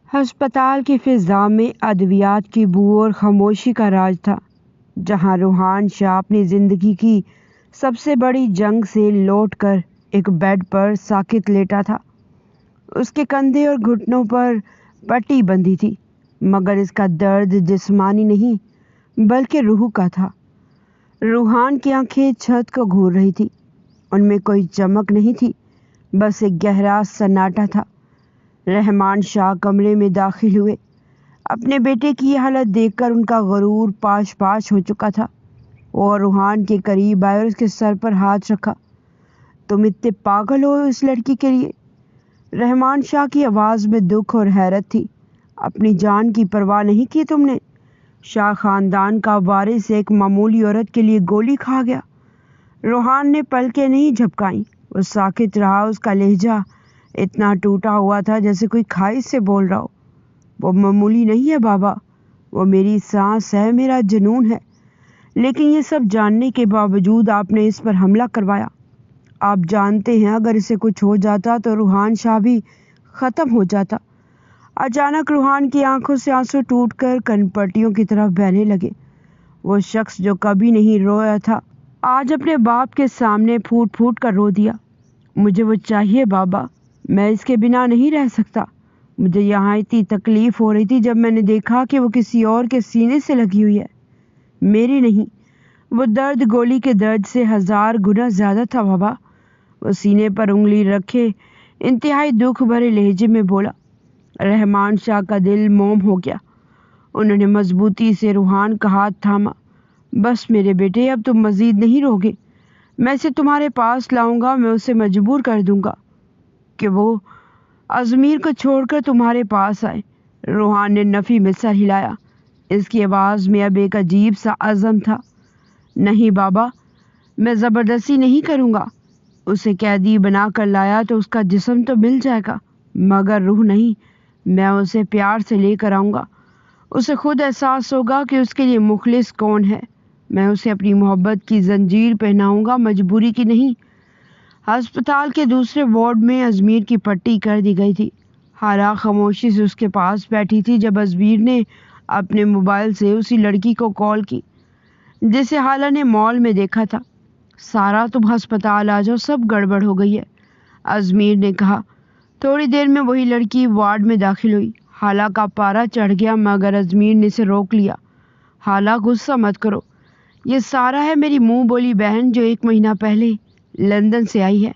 ہسپتال کی فضا میں ادویات کی بو اور خاموشی کا راج تھا، جہاں روحان شاہ اپنی زندگی کی سب سے بڑی جنگ سے لوٹ کر ایک بیڈ پر ساکت لیٹا تھا۔ اس کے کندھے اور گھٹنوں پر پٹی بندھی تھی، مگر اس کا درد جسمانی نہیں بلکہ روح کا تھا۔ روحان کی آنکھیں چھت کو گھور رہی تھی، ان میں کوئی چمک نہیں تھی، بس ایک گہرا سناٹا تھا۔ رحمان شاہ کمرے میں داخل ہوئے۔ اپنے بیٹے کی یہ حالت دیکھ کر ان کا غرور پاش پاش ہو چکا تھا۔ وہ روحان کے قریب آئے اور اس کے سر پر ہاتھ رکھا۔ تم اتنے پاگل ہو اس لڑکی کے لیے؟ رحمان شاہ کی آواز میں دکھ اور حیرت تھی۔ اپنی جان کی پرواہ نہیں کی تم نے؟ شاہ خاندان کا وارث ایک معمولی عورت کے لیے گولی کھا گیا۔ روحان نے پلکیں نہیں جھپکائیں، وہ ساکت رہا۔ اس کا لہجہ اتنا ٹوٹا ہوا تھا جیسے کوئی کھائی سے بول رہا ہو۔ وہ معمولی نہیں ہے بابا، وہ میری سانس ہے، میرا جنون ہے۔ لیکن یہ سب جاننے کے باوجود آپ نے اس پر حملہ کروایا۔ آپ جانتے ہیں اگر اسے کچھ ہو جاتا تو روحان شاہ بھی ختم ہو جاتا۔ اچانک روحان کی آنکھوں سے آنسو ٹوٹ کر کنپٹیوں کی طرف بہنے لگے۔ وہ شخص جو کبھی نہیں رویا تھا، آج اپنے باپ کے سامنے پھوٹ پھوٹ کر رو دیا۔ مجھے وہ چاہیے بابا، میں اس کے بنا نہیں رہ سکتا۔ مجھے یہاں اتنی تکلیف ہو رہی تھی جب میں نے دیکھا کہ وہ کسی اور کے سینے سے لگی ہوئی ہے، میری نہیں۔ وہ درد گولی کے درد سے 1000 گنا زیادہ تھا بابا۔ وہ سینے پر انگلی رکھے انتہائی دکھ بھرے لہجے میں بولا۔ رحمان شاہ کا دل موم ہو گیا۔ انہوں نے مضبوطی سے روحان کا ہاتھ تھاما۔ بس میرے بیٹے، اب تم مزید نہیں روگے۔ میں اسے تمہارے پاس لاؤں گا، میں اسے مجبور کر دوں گا کہ وہ ازمیر کو چھوڑ کر تمہارے پاس آئے۔ روحان نے نفی میں سر ہلایا۔ اس کی آواز میں اب ایک عجیب سا عزم تھا۔ نہیں بابا، میں زبردستی نہیں کروں گا۔ اسے قیدی بنا کر لایا تو اس کا جسم تو مل جائے گا، مگر روح نہیں۔ میں اسے پیار سے لے کر آؤں گا۔ اسے خود احساس ہوگا کہ اس کے لیے مخلص کون ہے۔ میں اسے اپنی محبت کی زنجیر پہناؤں گا، مجبوری کی نہیں۔ ہسپتال کے دوسرے وارڈ میں ازمیر کی پٹی کر دی گئی تھی۔ حالہ خاموشی سے اس کے پاس بیٹھی تھی جب ازمیر نے اپنے موبائل سے اسی لڑکی کو کال کی جسے حالہ نے مال میں دیکھا تھا۔ سارا، تم ہسپتال آ جاؤ، سب گڑبڑ ہو گئی ہے، ازمیر نے کہا۔ تھوڑی دیر میں وہی لڑکی وارڈ میں داخل ہوئی۔ حالہ کا پارا چڑھ گیا، مگر ازمیر نے اسے روک لیا۔ حالہ، غصہ مت کرو، یہ سارا ہے، میری منہ بولی بہن جو 1 مہینہ پہلے لندن سے آئی ہے۔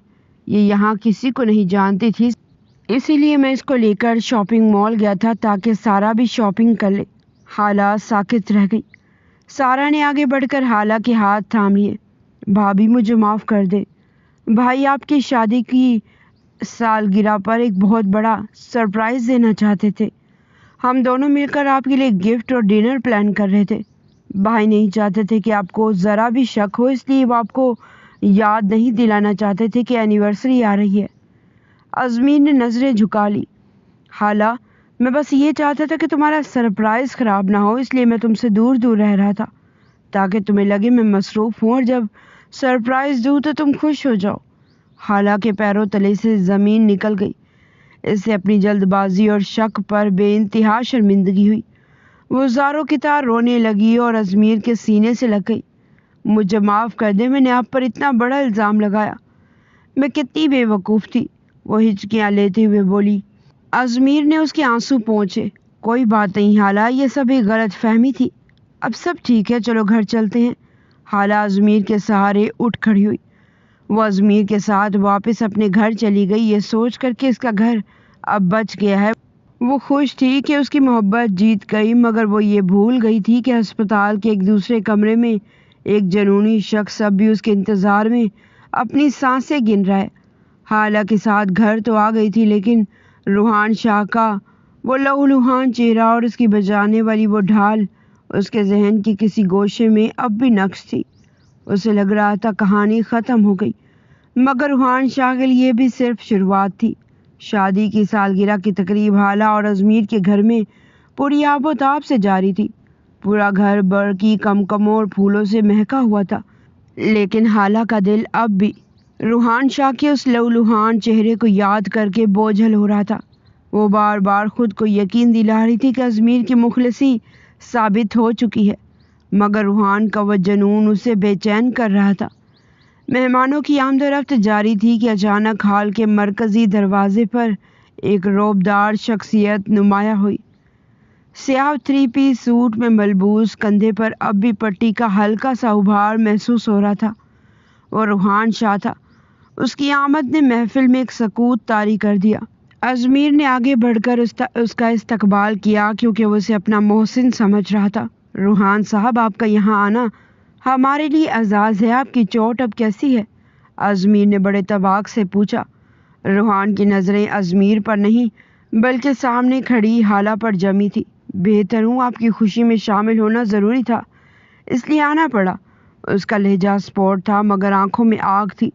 یہ یہاں کسی کو نہیں جانتی تھی، اسی لیے میں اس کو لے کر شاپنگ مال گیا تھا تاکہ سارا بھی شاپنگ کر لے۔ حالہ ساکت رہ گئی۔ سارا نے آگے بڑھ کر حالہ کے ہاتھ تھام لیے۔ بھابھی، مجھے معاف کر دے۔ بھائی آپ کی شادی کی سالگرہ پر ایک بہت بڑا سرپرائز دینا چاہتے تھے۔ ہم دونوں مل کر آپ کے لیے گفٹ اور ڈنر پلان کر رہے تھے۔ بھائی نہیں چاہتے تھے کہ آپ کو ذرا بھی شک ہو، اس لیے وہ آپ کو یاد نہیں دلانا چاہتے تھے کہ اینیورسری آ رہی ہے۔ ازمیر نے نظریں جھکا لی۔ حالہ، میں بس یہ چاہتا تھا کہ تمہارا سرپرائز خراب نہ ہو، اس لیے میں تم سے دور دور رہ رہا تھا تاکہ تمہیں لگے میں مصروف ہوں، اور جب سرپرائز دوں تو تم خوش ہو جاؤ۔ حالہ کے پیروں تلے سے زمین نکل گئی۔ اس سے اپنی جلد بازی اور شک پر بے انتہا شرمندگی ہوئی۔ وہ زاروں کی طرح رونے لگی اور ازمیر کے سینے سے لگ گئی۔ مجھے معاف کر دیں، میں نے آپ پر اتنا بڑا الزام لگایا، میں کتنی بے وقوف تھی، وہ ہچکیاں لیتے ہوئے بولی۔ ازمیر نے اس کے آنسو پونچھے۔ کوئی بات نہیں حالہ، یہ سب ایک غلط فہمی تھی، اب سب ٹھیک ہے، چلو گھر چلتے ہیں۔ حالہ ازمیر کے سہارے اٹھ کھڑی ہوئی۔ وہ ازمیر کے ساتھ واپس اپنے گھر چلی گئی، یہ سوچ کر کہ اس کا گھر اب بچ گیا ہے۔ وہ خوش تھی کہ اس کی محبت جیت گئی، مگر وہ یہ بھول گئی تھی کہ ہسپتال کے ایک دوسرے کمرے میں ایک جنونی شخص اب بھی اس کے انتظار میں اپنی سانسیں گن رہا ہے۔ حالہ کے ساتھ گھر تو آ گئی تھی، لیکن روحان شاہ کا وہ لہولہان چہرہ اور اس کی بجانے والی وہ ڈھال اس کے ذہن کی کسی گوشے میں اب بھی نقش تھی۔ اسے لگ رہا تھا کہانی ختم ہو گئی، مگر روحان شاہ کے لیے بھی صرف شروعات تھی۔ شادی کی سالگرہ کی تقریب حالہ اور ازمیر کے گھر میں پوری آب و تاب سے جاری تھی۔ پورا گھر برقی کمکموں اور پھولوں سے مہکا ہوا تھا، لیکن حالہ کا دل اب بھی روحان شاہ کے اس لہولہان چہرے کو یاد کر کے بوجھل ہو رہا تھا۔ وہ بار بار خود کو یقین دلا رہی تھی کہ ازمیر کی مخلصی ثابت ہو چکی ہے، مگر روحان کا وہ جنون اسے بے چین کر رہا تھا۔ مہمانوں کی آمد و رفت جاری تھی کہ اچانک ہال کے مرکزی دروازے پر ایک رعبدار شخصیت نمایاں ہوئی۔ سیاہ 3 پیس سوٹ میں ملبوس، کندھے پر اب بھی پٹی کا ہلکا سا ابھار محسوس ہو رہا تھا۔ وہ روحان شاہ تھا۔ اس کی آمد نے محفل میں ایک سکوت طاری کر دیا۔ ازمیر نے آگے بڑھ کر اس کا استقبال کیا کیونکہ وہ اسے اپنا محسن سمجھ رہا تھا۔ روحان صاحب، آپ کا یہاں آنا ہمارے لیے اعزاز ہے۔ آپ کی چوٹ اب کیسی ہے؟ ازمیر نے بڑے تواضع سے پوچھا۔ روحان کی نظریں ازمیر پر نہیں بلکہ سامنے کھڑی حالہ پر جمی تھی۔ بہتر ہوں، آپ کی خوشی میں شامل ہونا ضروری تھا، اس لیے آنا پڑا۔ اس کا لہجہ سپورٹ تھا مگر آنکھوں میں آگ تھی۔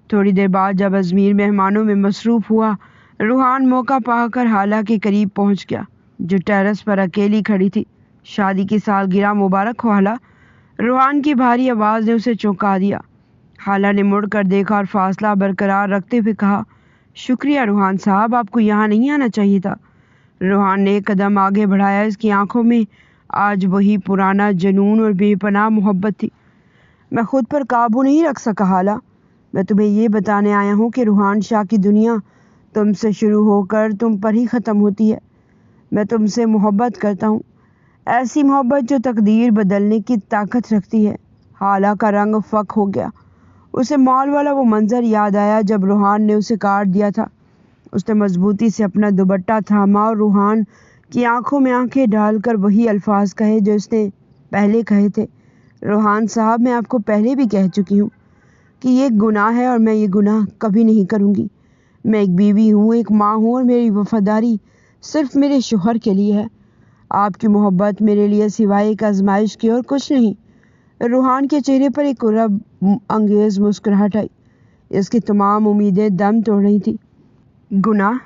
تھوڑی دیر بعد جب ازمیر مہمانوں میں مصروف ہوا، روحان موقع پا کر حالہ کے قریب پہنچ گیا، جو ٹیرس پر اکیلی کھڑی تھی۔ شادی کی سالگرہ مبارک ہو حالہ۔ روحان کی بھاری آواز نے اسے چونکا دیا۔ حالہ نے مڑ کر دیکھا اور فاصلہ برقرار رکھتے ہوئے کہا، شکریہ روحان صاحب، آپ کو یہاں نہیں آنا چاہیے تھا۔ روحان نے ایک قدم آگے بڑھایا۔ اس کی آنکھوں میں آج وہی پرانا جنون اور بے پناہ محبت تھی۔ میں خود پر قابو نہیں رکھ سکا حالہ۔ میں تمہیں یہ بتانے آیا ہوں کہ روحان شاہ کی دنیا تم سے شروع ہو کر تم پر ہی ختم ہوتی ہے۔ میں تم سے محبت کرتا ہوں، ایسی محبت جو تقدیر بدلنے کی طاقت رکھتی ہے۔ حالہ کا رنگ فک ہو گیا۔ اسے مال والا وہ منظر یاد آیا جب روحان نے اسے کاٹ دیا تھا۔ اس نے مضبوطی سے اپنا دوپٹہ تھاما اور روحان کی آنکھوں میں آنکھیں ڈال کر وہی الفاظ کہے جو اس نے پہلے کہے تھے۔ روحان صاحب، میں آپ کو پہلے بھی کہہ چکی ہوں کہ یہ ایک گناہ ہے اور میں یہ گناہ کبھی نہیں کروں گی۔ میں ایک بیوی ہوں، ایک ماں ہوں اور میری وفاداری صرف میرے شوہر کے لیے ہے۔ آپ کی محبت میرے لیے سوائے ایک آزمائش کے اور کچھ نہیں۔ روحان کے چہرے پر ایک رعب انگیز مسکراہٹ آئی۔ اس کی تمام امیدیں دم توڑ رہی تھیں۔ گناہ؟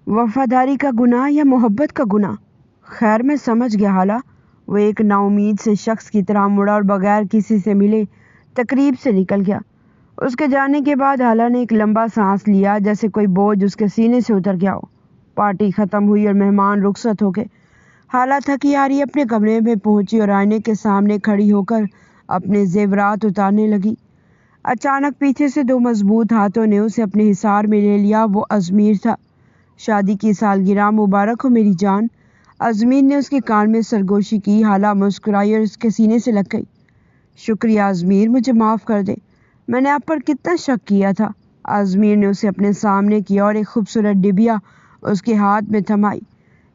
وفاداری کا گناہ یا محبت کا گناہ؟ خیر، میں سمجھ گیا حالہ۔ وہ ایک نا امید سے شخص کی طرح مڑا اور بغیر کسی سے ملے تقریب سے نکل گیا۔ اس کے جانے کے بعد حالہ نے ایک لمبا سانس لیا، جیسے کوئی بوجھ اس کے سینے سے اتر گیا ہو۔ پارٹی ختم ہوئی اور مہمان رخصت ہو گئے۔ حالہ تھکی ہاری اپنے کمرے میں پہنچی اور آئینے کے سامنے کھڑی ہو کر اپنے زیورات اتارنے لگی۔ اچانک پیچھے سے 2 مضبوط ہاتھوں نے اسے اپنے حصار میں لے لیا۔ وہ ازمیر تھا۔ شادی کی سالگرہ مبارک ہو میری جان۔ ازمیر نے اس کے کان میں سرگوشی کی۔ حالہ مسکرائی اور اس کے سینے سے لگ گئی۔ شکریہ ازمیر، مجھے معاف کر دے، میں نے آپ پر کتنا شک کیا تھا۔ ازمیر نے اسے اپنے سامنے کیا اور ایک خوبصورت ڈبیا اس کے ہاتھ میں تھمائی۔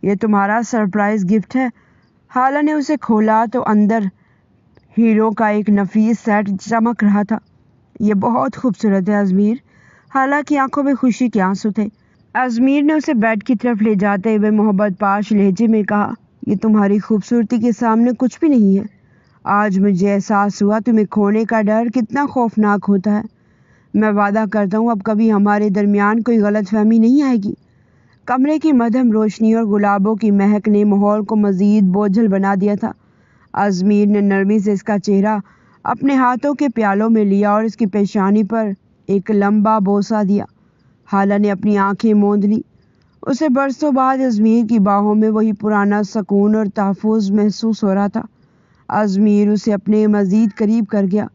یہ تمہارا سرپرائز گفٹ ہے۔ حالہ نے اسے کھولا تو اندر ہیروں کا ایک نفیس سیٹ چمک رہا تھا۔ یہ بہت خوبصورت ہے ازمیر۔ حالہ کی آنکھوں میں خوشی کے آنسو تھے۔ ازمیر نے اسے بیڈ کی طرف لے جاتے ہوئے محبت پاش لہجے میں کہا، یہ تمہاری خوبصورتی کے سامنے کچھ بھی نہیں ہے۔ آج مجھے احساس ہوا تمہیں کھونے کا ڈر کتنا خوفناک ہوتا ہے۔ میں وعدہ کرتا ہوں اب کبھی ہمارے درمیان کوئی غلط فہمی نہیں آئے گی۔ کمرے کی مدھم روشنی اور گلابوں کی مہک نے ماحول کو مزید بوجھل بنا دیا تھا۔ ازمیر نے نرمی سے اس کا چہرہ اپنے ہاتھوں کے پیالوں میں لیا اور اس کی پیشانی پر ایک لمبا بوسہ دیا۔ حالہ نے اپنی آنکھیں موند لی۔ اسے برسوں بعد ازمیر کی باہوں میں وہی پرانا سکون اور تحفظ محسوس ہو رہا تھا۔ ازمیر اسے اپنے مزید قریب کر گیا۔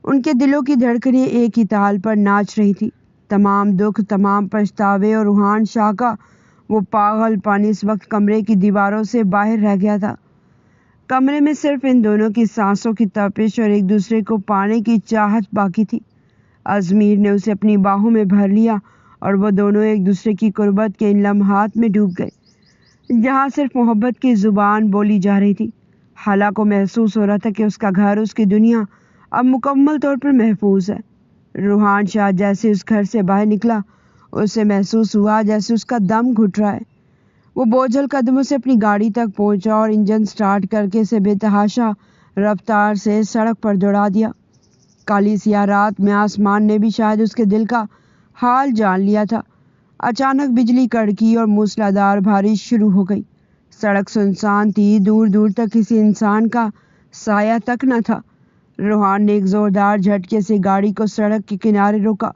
ان کے دلوں کی دھڑکنیں ایک ہی تال پر ناچ رہی تھی۔ تمام دکھ، تمام پچھتاوے اور روحان شاہ کا وہ پاگل پن اس وقت کمرے کی دیواروں سے باہر رہ گیا تھا۔ کمرے میں صرف ان دونوں کی سانسوں کی تپش اور ایک دوسرے کو پانے کی چاہت باقی تھی۔ ازمیر نے اسے اپنی باہوں میں بھر لیا اور وہ دونوں ایک دوسرے کی قربت کے ان لمحات میں ڈوب گئے جہاں صرف محبت کی زبان بولی جا رہی تھی۔ حالہ کو محسوس ہو رہا تھا کہ اس کا گھر، اس کی دنیا اب مکمل طور پر محفوظ ہے۔ روحان شاہ جیسے اس گھر سے باہر نکلا، اسے محسوس ہوا جیسے اس کا دم گھٹ رہا ہے۔ وہ بوجھل قدموں سے اپنی گاڑی تک پہنچا اور انجن سٹارٹ کر کے اسے بے تحاشا رفتار سے سڑک پر دوڑا دیا۔ کالی سیاہ رات میں آسمان نے بھی شاید اس کے دل کا حال جان لیا تھا۔ اچانک بجلی کڑکی اور موسلادھار بارش شروع ہو گئی۔ سڑک سنسان تھی، دور دور تک کسی انسان کا سایہ تک نہ تھا۔ روحان نے ایک زوردار جھٹکے سے گاڑی کو سڑک کے کنارے روکا۔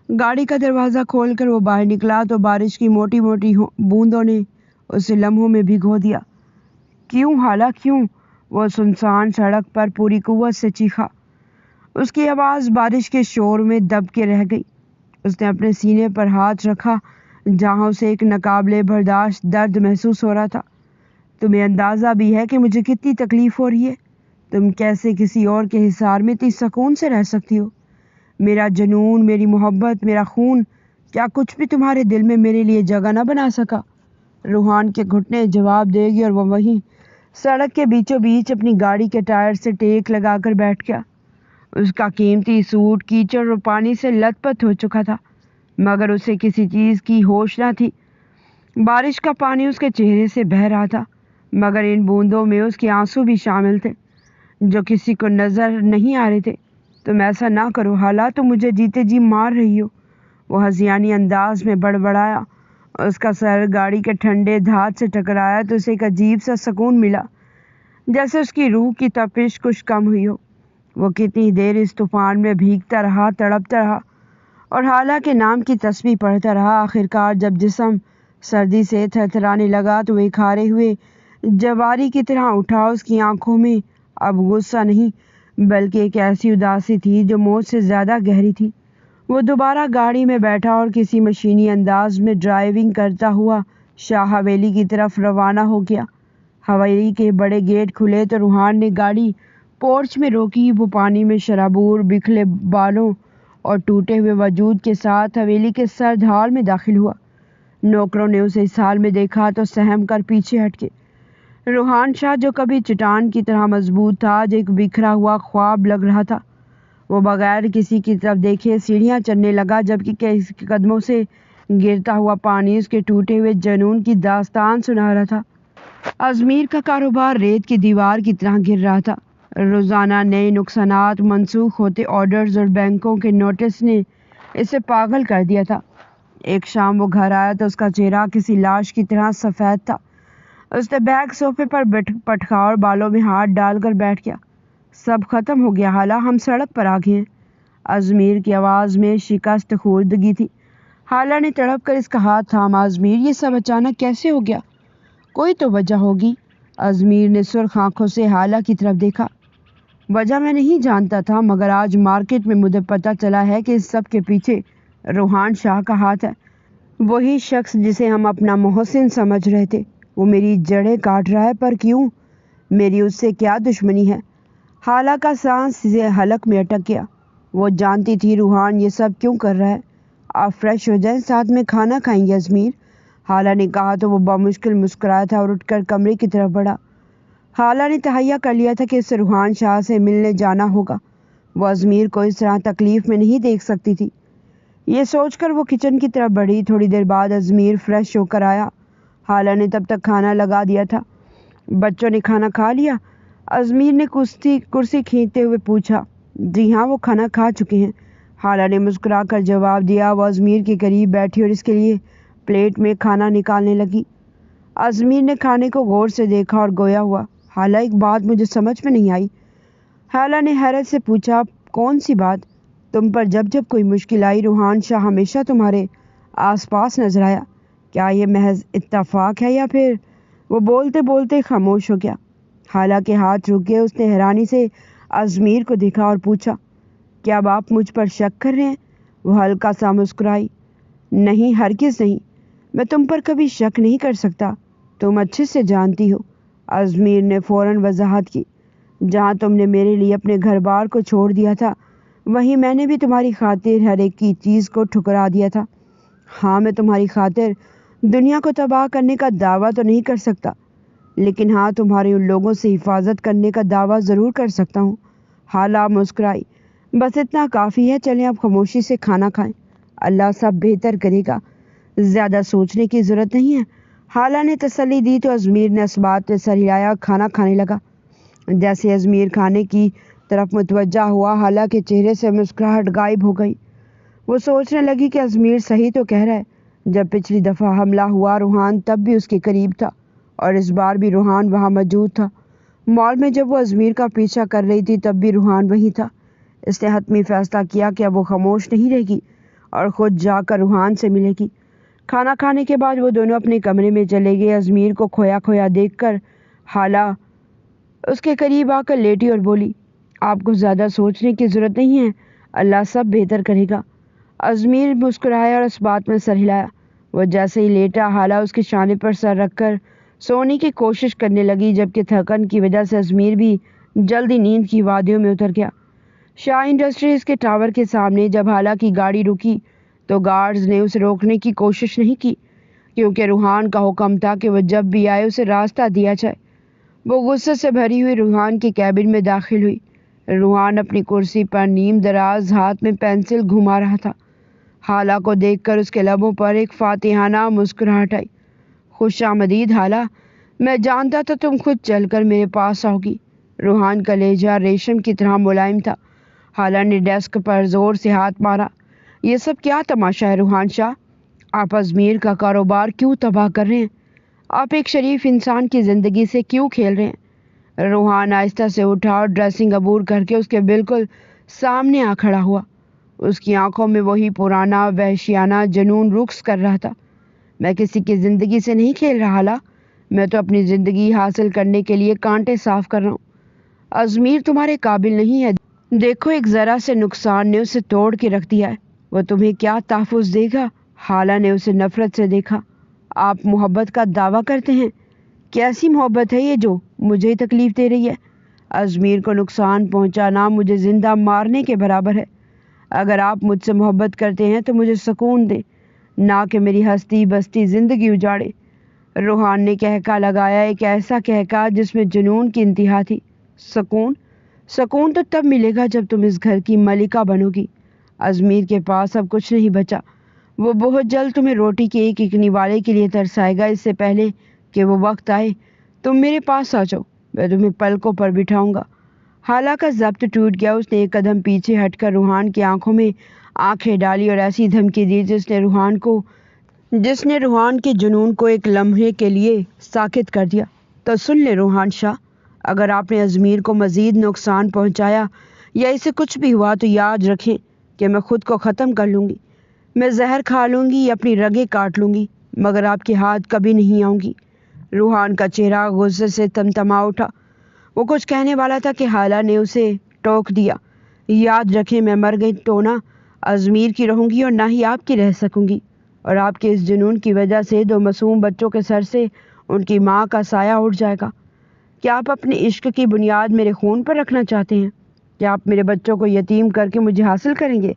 گاڑی کا دروازہ کھول کر وہ باہر نکلا تو بارش کی موٹی موٹی بوندوں نے اسے لمحوں میں بھگو دیا۔ کیوں حالا کیوں؟ وہ سنسان سڑک پر پوری قوت سے چیخا۔ اس کی آواز بارش کے شور میں دب کے رہ گئی۔ اس نے اپنے سینے پر ہاتھ رکھا جہاں اسے ایک ناقابل برداشت درد محسوس ہو رہا تھا۔ تمہیں اندازہ بھی ہے کہ مجھے کتنی تکلیف ہو رہی ہے؟ تم کیسے کسی اور کے حصار میں اتنی سکون سے رہ سکتی ہو؟ میرا جنون، میری محبت، میرا خون، کیا کچھ بھی تمہارے دل میں میرے لیے جگہ نہ بنا سکا؟ روحان کے گھٹنے جواب دے گی اور وہ وہیں سڑک کے بیچوں بیچ اپنی گاڑی کے ٹائر سے ٹیک لگا کر بیٹھ گیا۔ اس کا قیمتی سوٹ کیچڑ اور پانی سے لت پت ہو چکا تھا، مگر اسے کسی چیز کی ہوش نہ تھی۔ بارش کا پانی اس کے چہرے سے بہہ رہا تھا، مگر ان بوندوں میں اس کے آنسو بھی شامل تھے جو کسی کو نظر نہیں آ رہے تھے۔ تم ایسا نہ کرو حالا، تم مجھے جیتے جی مار رہی ہو، وہ ہذیانی انداز میں بڑبڑایا۔ اس کا سر گاڑی کے ٹھنڈے دھات سے ٹکرایا تو اسے ایک عجیب سا سکون ملا، جیسے اس کی روح کی تپش کچھ کم ہوئی ہو۔ وہ کتنی دیر اس طوفان میں بھیگتا رہا، تڑپتا رہا اور حالا کے نام کی تسبیح پڑھتا رہا۔ آخرکار جب جسم سردی سے تھرتھرانے لگا تو وہ ایک ہارے ہوئے جواری کی طرح اٹھا۔ اس کی آنکھوں میں اب غصہ نہیں بلکہ ایک ایسی اداسی تھی جو موت سے زیادہ گہری تھی۔ وہ دوبارہ گاڑی میں بیٹھا اور کسی مشینی انداز میں ڈرائیونگ کرتا ہوا شاہ حویلی کی طرف روانہ ہو گیا۔ حویلی کے بڑے گیٹ کھلے تو روحان نے گاڑی پورچ میں روکی۔ وہ پانی میں شرابور، بکھلے بالوں اور ٹوٹے ہوئے وجود کے ساتھ حویلی کے سرد ہال میں داخل ہوا۔ نوکروں نے اسے اس حال میں دیکھا تو سہم کر پیچھے ہٹ گئے۔ روحان شاہ جو کبھی چٹان کی طرح مضبوط تھا، جو ایک بکھرا ہوا خواب لگ رہا تھا، وہ بغیر کسی کی طرف دیکھے سیڑھیاں چڑھنے لگا، جبکہ کسی قدموں سے گرتا ہوا پانی اس کے ٹوٹے ہوئے جنون کی داستان سنا رہا تھا۔ ازمیر کا کاروبار ریت کی دیوار کی طرح گر رہا تھا۔ روزانہ نئے نقصانات، منسوخ ہوتے آرڈرز اور بینکوں کے نوٹس نے اسے پاگل کر دیا تھا۔ ایک شام وہ گھر آیا تو اس کا چہرہ کسی لاش کی طرح سفید تھا۔ اس نے بیگ صوفے پر پٹکا اور بالوں میں ہاتھ ڈال کر بیٹھ گیا۔ سب ختم ہو گیا حالا، ہم سڑک پر آ گئے ہیں۔ ازمیر کی آواز میں شکست خوردگی تھی۔ حالا نے تڑپ کر اس کا ہاتھ تھاما۔ ازمیر، یہ سب اچانک کیسے ہو گیا؟ کوئی تو وجہ ہوگی۔ ازمیر نے سرخ آنکھوں سے حالا کی طرف دیکھا۔ وجہ میں نہیں جانتا تھا، مگر آج مارکیٹ میں مجھے پتہ چلا ہے کہ اس سب کے پیچھے روحان شاہ کا ہاتھ ہے۔ وہی شخص جسے ہم اپنا محسن سمجھ رہے تھے، وہ میری جڑیں کاٹ رہا ہے۔ پر کیوں؟ میری اس سے کیا دشمنی ہے؟ حالا کا سانس حلق میں اٹک گیا۔ وہ جانتی تھی روحان یہ سب کیوں کر رہا ہے۔ آپ فریش ہو جائیں، ساتھ میں کھانا کھائیں گے ازمیر، حالا نے کہا تو وہ بمشکل مسکرایا تھا اور اٹھ کر کمرے کی طرف بڑھا۔ حالا نے تہیہ کر لیا تھا کہ اسے روحان شاہ سے ملنے جانا ہوگا۔ وہ ازمیر کو اس طرح تکلیف میں نہیں دیکھ سکتی تھی۔ یہ سوچ کر وہ کچن کی طرف بڑھی۔ تھوڑی دیر بعد ازمیر فریش ہو کر آیا۔ حالا نے تب تک کھانا لگا دیا تھا۔ بچوں نے کھانا کھا لیا؟ ازمیر نے کرسی کھینچتے ہوئے پوچھا۔ جی ہاں، وہ کھانا کھا چکے ہیں، حالا نے مسکرا کر جواب دیا۔ وہ ازمیر کے قریب بیٹھی اور اس کے لیے پلیٹ میں کھانا نکالنے لگی۔ ازمیر نے کھانے کو غور سے دیکھا اور گویا ہوا۔ حالا، ایک بات مجھے سمجھ میں نہیں آئی۔ حالا نے حیرت سے پوچھا۔ کون سی بات؟ تم پر جب جب کوئی مشکل آئی، روحان شاہ ہمیشہ تمہارے آس پاس نظر آیا۔ کیا یہ محض اتفاق ہے یا پھر؟ وہ بولتے بولتے خاموش ہو گیا۔ حالا کے ہاتھ رک گئے۔ اس نے حیرانی سے ازمیر کو دیکھا اور پوچھا، کیا اب آپ مجھ پر شک کر رہے ہیں؟ وہ ہلکا سا مسکرائی۔ نہیں، ہرگز نہیں، میں تم پر کبھی شک نہیں کر سکتا، تم اچھے سے جانتی ہو۔ ازمیر نے فوراً وضاحت کی۔ جہاں تم نے میرے لیے اپنے گھر بار کو چھوڑ دیا تھا، وہیں میں نے بھی تمہاری خاطر ہر ایک کی چیز کو ٹھکرا دیا تھا۔ ہاں، میں تمہاری خاطر دنیا کو تباہ کرنے کا دعویٰ تو نہیں کر سکتا، لیکن ہاں، تمہارے ان لوگوں سے حفاظت کرنے کا دعویٰ ضرور کر سکتا ہوں۔ حالا مسکرائی۔ بس اتنا کافی ہے، چلیں اب خاموشی سے کھانا کھائیں، اللہ سب بہتر کرے گا، زیادہ سوچنے کی ضرورت نہیں ہے۔ حالا نے تسلی دی تو ازمیر نے اسبات پہ سر ہلایا، کھانا کھانے لگا۔ جیسے ازمیر کھانے کی طرف متوجہ ہوا، حالا کے چہرے سے مسکراہٹ غائب ہو گئی۔ وہ سوچنے لگی کہ ازمیر صحیح تو کہہ رہا ہے۔ جب پچھلی دفعہ حملہ ہوا، روحان تب بھی اس کے قریب تھا اور اس بار بھی روحان وہاں موجود تھا۔ مال میں جب وہ ازمیر کا پیچھا کر رہی تھی، تب بھی روحان وہیں تھا۔ اس نے حتمی فیصلہ کیا کہ اب وہ خاموش نہیں رہے گی اور خود جا کر روحان سے ملے گی۔ کھانا کھانے کے بعد وہ دونوں اپنے کمرے میں چلے گئے۔ ازمیر کو کھویا کھویا دیکھ کر حالہ اس کے قریب آ کر لیٹی اور بولی، آپ کو زیادہ سوچنے کی ضرورت نہیں ہے، اللہ سب بہتر کرے گا۔ ازمیر مسکرایا اور اس بات میں سر ہلایا۔ وہ جیسے ہی لیٹا، حالہ اس کے شانے پر سر رکھ کر سونے کی کوشش کرنے لگی، جبکہ تھکن کی وجہ سے ازمیر بھی جلدی نیند کی وادیوں میں اتر گیا۔ شاہ انڈسٹریز کے ٹاور کے سامنے جب حالہ کی گاڑی رکی تو گارڈز نے اسے روکنے کی کوشش نہیں کی، کیونکہ روحان کا حکم تھا کہ وہ جب بھی آئے اسے راستہ دیا جائے۔ وہ غصے سے بھری ہوئی روحان کے کیبن میں داخل ہوئی۔ روحان اپنی کرسی پر نیم دراز ہاتھ میں پینسل گھما رہا تھا۔ حالہ کو دیکھ کر اس کے لبوں پر ایک فاتحانہ مسکراہٹ آئی۔ خوش آمدید حالہ، میں جانتا تھا تم خود چل کر میرے پاس آؤ گی۔ روحان کا لہجہ ریشم کی طرح ملائم تھا۔ حالہ نے ڈیسک پر زور سے ہاتھ مارا۔ یہ سب کیا تماشا ہے روحان شاہ؟ آپ ازمیر کا کاروبار کیوں تباہ کر رہے ہیں؟ آپ ایک شریف انسان کی زندگی سے کیوں کھیل رہے ہیں؟ روحان آہستہ سے اٹھا اور ڈریسنگ عبور کر کے اس کے بالکل سامنے آ کھڑا ہوا۔ اس کی آنکھوں میں وہی پرانا وحشیانہ جنون رقص کر رہا تھا۔ میں کسی کی زندگی سے نہیں کھیل رہا حالہ، میں تو اپنی زندگی حاصل کرنے کے لیے کانٹے صاف کر رہا ہوں۔ ازمیر تمہارے قابل نہیں ہے، دیکھو ایک ذرا سے نقصان نے اسے توڑ کے رکھ دیا ہے، وہ تمہیں کیا تحفظ دے گا؟ حالہ نے اسے نفرت سے دیکھا۔ آپ محبت کا دعویٰ کرتے ہیں؟ کیسی محبت ہے یہ جو مجھے تکلیف دے رہی ہے؟ ازمیر کو نقصان پہنچانا مجھے زندہ مارنے کے برابر ہے۔ اگر آپ مجھ سے محبت کرتے ہیں تو مجھے سکون دیں، نہ کہ میری ہستی بستی زندگی اجاڑے۔ روحان نے کہکا لگایا، ایک ایسا کہکا جس میں جنون کی انتہا تھی۔ سکون؟ سکون تو تب ملے گا جب تم اس گھر کی ملکہ بنو گی۔ ازمیر کے پاس اب کچھ نہیں بچا۔ وہ بہت جلد تمہیں روٹی کے ایک اکنی والے کے لیے ترسائے گا۔ اس سے پہلے کہ وہ وقت آئے تم میرے پاس آ جاؤ، میں تمہیں پلکوں پر بٹھاؤں گا۔ حالہ کا ضبط ٹوٹ گیا۔ اس نے ایک قدم پیچھے ہٹ کر روحان کی آنکھوں میں آنکھیں ڈالی اور ایسی دھمکی دی جس نے روحان کے جنون کو ایک لمحے کے لیے ساکت کر دیا۔ تو سن لے روحان شاہ، اگر آپ نے ازمیر کو مزید نقصان پہنچایا یا اسے کچھ بھی ہوا تو یاد رکھیں کہ میں خود کو ختم کر لوں گی۔ میں زہر کھا لوں گی یا اپنی رگیں کاٹ لوں گی، مگر آپ کے ہاتھ کبھی نہیں آؤں گی۔ روحان کا چہرہ غصے سے تمتما اٹھا۔ وہ کچھ کہنے والا تھا کہ حالہ نے اسے ٹوک دیا۔ یاد رکھیں، میں مر گئی تو نہ ازمیر کی رہوں گی اور نہ ہی آپ کی رہ سکوں گی، اور آپ کے اس جنون کی وجہ سے 2 معصوم بچوں کے سر سے ان کی ماں کا سایہ اٹھ جائے گا۔ کیا آپ اپنے عشق کی بنیاد میرے خون پر رکھنا چاہتے ہیں؟ کیا آپ میرے بچوں کو یتیم کر کے مجھے حاصل کریں گے؟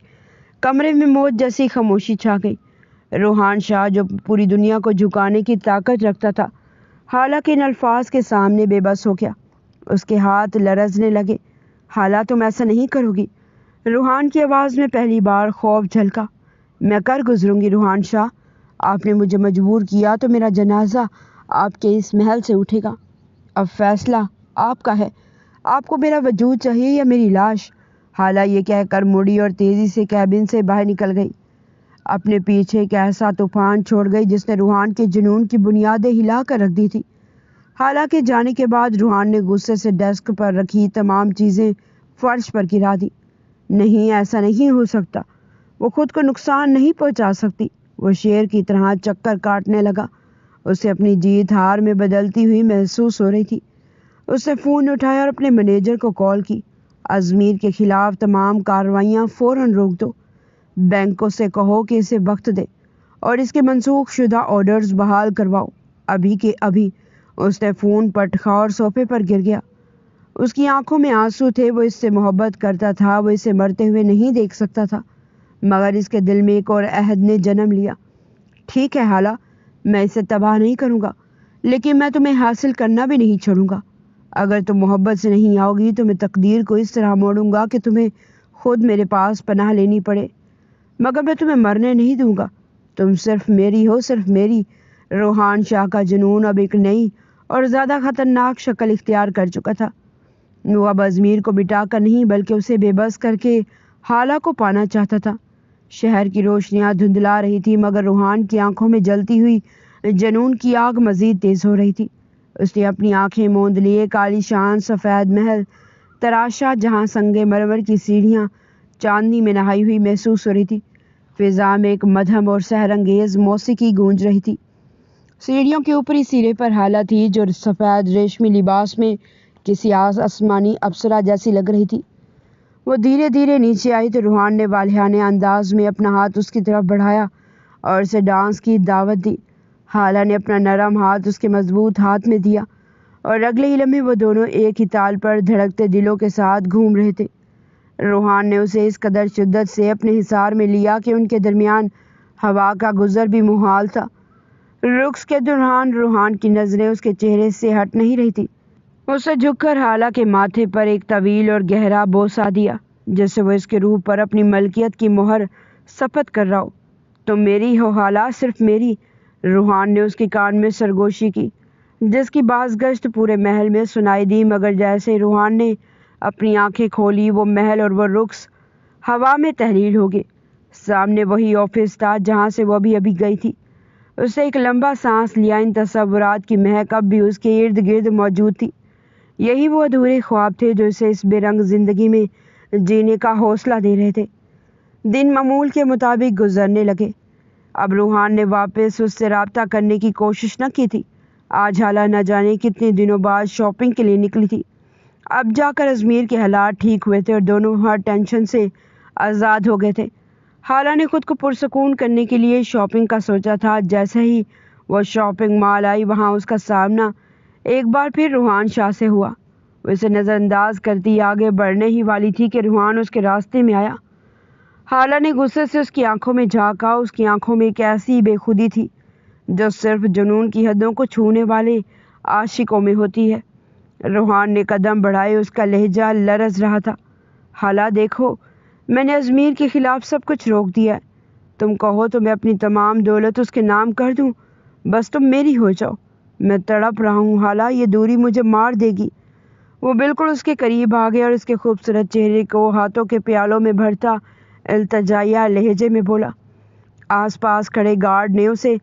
کمرے میں موت جیسی خاموشی چھا گئی۔ روحان شاہ جو پوری دنیا کو جھکانے کی طاقت رکھتا تھا، حالہ کے ان الفاظ کے سامنے بے بس ہو گیا۔ اس کے ہاتھ لرزنے لگے۔ حالہ تم ایسا نہیں کرو گی؟ روحان کی آواز میں پہلی بار خوف جھلکا۔ میں کر گزروں گی روحان شاہ، آپ نے مجھے مجبور کیا تو میرا جنازہ آپ کے اس محل سے اٹھے گا۔ اب فیصلہ آپ کا ہے، آپ کو میرا وجود چاہیے یا میری لاش؟ حالہ یہ کہہ کر مڑی اور تیزی سے کیبن سے باہر نکل گئی۔ اپنے پیچھے ایک ایسا طوفان چھوڑ گئی جس نے روحان کے جنون کی بنیادیں ہلا کر رکھ دی تھی۔ حالہ کے جانے کے بعد روحان نے غصے سے ڈیسک پر رکھی تمام چیزیں فرش پر گرا دی۔ نہیں، ایسا نہیں ہو سکتا، وہ خود کو نقصان نہیں پہنچا سکتی۔ وہ شیر کی طرح چکر کاٹنے لگا۔ اسے اپنی جیت ہار میں بدلتی ہوئی محسوس ہو رہی تھی۔ اس نے فون اٹھایا اور اپنے مینیجر کو کال کی۔ ازمیر کے خلاف تمام کارروائیاں فوراً روک دو۔ بینکوں سے کہو کہ اسے وقت دے اور اس کے منسوخ شدہ آرڈرز بحال کرواؤ، ابھی کے ابھی۔ اس نے فون پٹخا اور صوفے پر گر گیا۔ اس کی آنکھوں میں آنسو تھے۔ وہ اس سے محبت کرتا تھا، وہ اسے مرتے ہوئے نہیں دیکھ سکتا تھا، مگر اس کے دل میں ایک اور عہد نے جنم لیا۔ ٹھیک ہے حالہ، میں اسے تباہ نہیں کروں گا، لیکن میں تمہیں حاصل کرنا بھی نہیں چھوڑوں گا۔ اگر تم محبت سے نہیں آؤ گی تو میں تقدیر کو اس طرح موڑوں گا کہ تمہیں خود میرے پاس پناہ لینی پڑے، مگر میں تمہیں مرنے نہیں دوں گا۔ تم صرف میری ہو، صرف میری۔ روحان شاہ کا جنون اب ایک نئی اور زیادہ خطرناک شکل اختیار کر چکا تھا۔ وہ اب ازمیر کو مٹا کر نہیں بلکہ اسے بے بس کر کے حالہ کو پانا چاہتا تھا۔ شہر کی روشنیاں دھندلا رہی تھی، مگر روحان کی آنکھوں میں جلتی ہوئی جنون کی آگ مزید تیز ہو رہی تھی۔ اس نے اپنی آنکھیں موند لیے۔ کالی شان سفید محل تراشا جہاں سنگ مرمر کی سیڑھیاں چاندنی میں نہائی ہوئی محسوس ہو رہی تھی۔ فضا میں ایک مدھم اور سحر انگیز موسیقی گونج رہی تھی۔ سیڑھیوں کے اوپری سرے پر حالہ تھی جو سفید ریشمی لباس میں کسی آسمانی اپسرا جیسی لگ رہی تھی۔ وہ دھیرے دھیرے نیچے آئی تو روحان نے والہانہ انداز میں اپنا ہاتھ اس کی طرف بڑھایا اور اسے ڈانس کی دعوت دی۔ حالہ نے اپنا نرم ہاتھ اس کے مضبوط ہاتھ میں دیا اور اگلے ہی لمحے وہ دونوں ایک ہی تال پر دھڑکتے دلوں کے ساتھ گھوم رہے تھے۔ روحان نے اسے اس قدر شدت سے اپنے حصار میں لیا کہ ان کے درمیان ہوا کا گزر بھی محال تھا۔ رقص کے دوران روحان کی نظریں اس کے چہرے سے ہٹ نہیں رہی تھی۔ اسے جھک کر حالہ کے ماتھے پر ایک طویل اور گہرا بوسہ دیا، جیسے وہ اس کے روح پر اپنی ملکیت کی مہر ثبت کر رہا ہو۔ تم میری ہو حالہ، صرف میری۔ روحان نے اس کے کان میں سرگوشی کی، جس کی باز گشت پورے محل میں سنائی دی، مگر جیسے روحان نے اپنی آنکھیں کھولی وہ محل اور وہ رقص ہوا میں تحلیل ہو گئے۔ سامنے وہی آفس تھا جہاں سے وہ ابھی گئی تھی۔ اسے ایک لمبا سانس لیا، ان تصورات کی مہک اب بھی اس کے ارد گرد موجود تھی۔ یہی وہ ادھورے خواب تھے جو اسے اس بے رنگ زندگی میں جینے کا حوصلہ دے رہے تھے۔ دن معمول کے مطابق گزرنے لگے۔ اب روحان نے واپس اس سے رابطہ کرنے کی کوشش نہ کی تھی۔ آج حالہ نہ جانے کتنے دنوں بعد شاپنگ کے لیے نکلی تھی۔ اب جا کر ازمیر کے حالات ٹھیک ہوئے تھے اور دونوں ہر ٹینشن سے آزاد ہو گئے تھے۔ حالہ نے خود کو پرسکون کرنے کے لیے شاپنگ کا سوچا تھا۔ جیسے ہی وہ شاپنگ مال آئی، وہاں اس کا سامنا ایک بار پھر روحان شاہ سے ہوا۔ وہ اسے نظر انداز کرتی آگے بڑھنے ہی والی تھی کہ روحان اس کے راستے میں آیا۔ حالہ نے غصے سے اس کی آنکھوں میں جھانکا۔ اس کی آنکھوں میں ایک ایسی بے خودی تھی جو صرف جنون کی حدوں کو چھونے والے عاشقوں میں ہوتی ہے۔ روحان نے قدم بڑھائے، اس کا لہجہ لرز رہا تھا۔ حالہ دیکھو، میں نے ازمیر کے خلاف سب کچھ روک دیا ہے۔ تم کہو تو میں اپنی تمام دولت اس کے نام کر دوں، بس تم میری ہو جاؤ۔ میں تڑپ رہا ہوں حالہ، یہ دوری مجھے مار دے گی۔ وہ بالکل اس کے قریب آ گیا اور اس کے خوبصورت چہرے کو ہاتھوں کے پیالوں میں بھرتا التجائیہ لہجے میں بولا۔ آس پاس کھڑے گارڈ نے اسے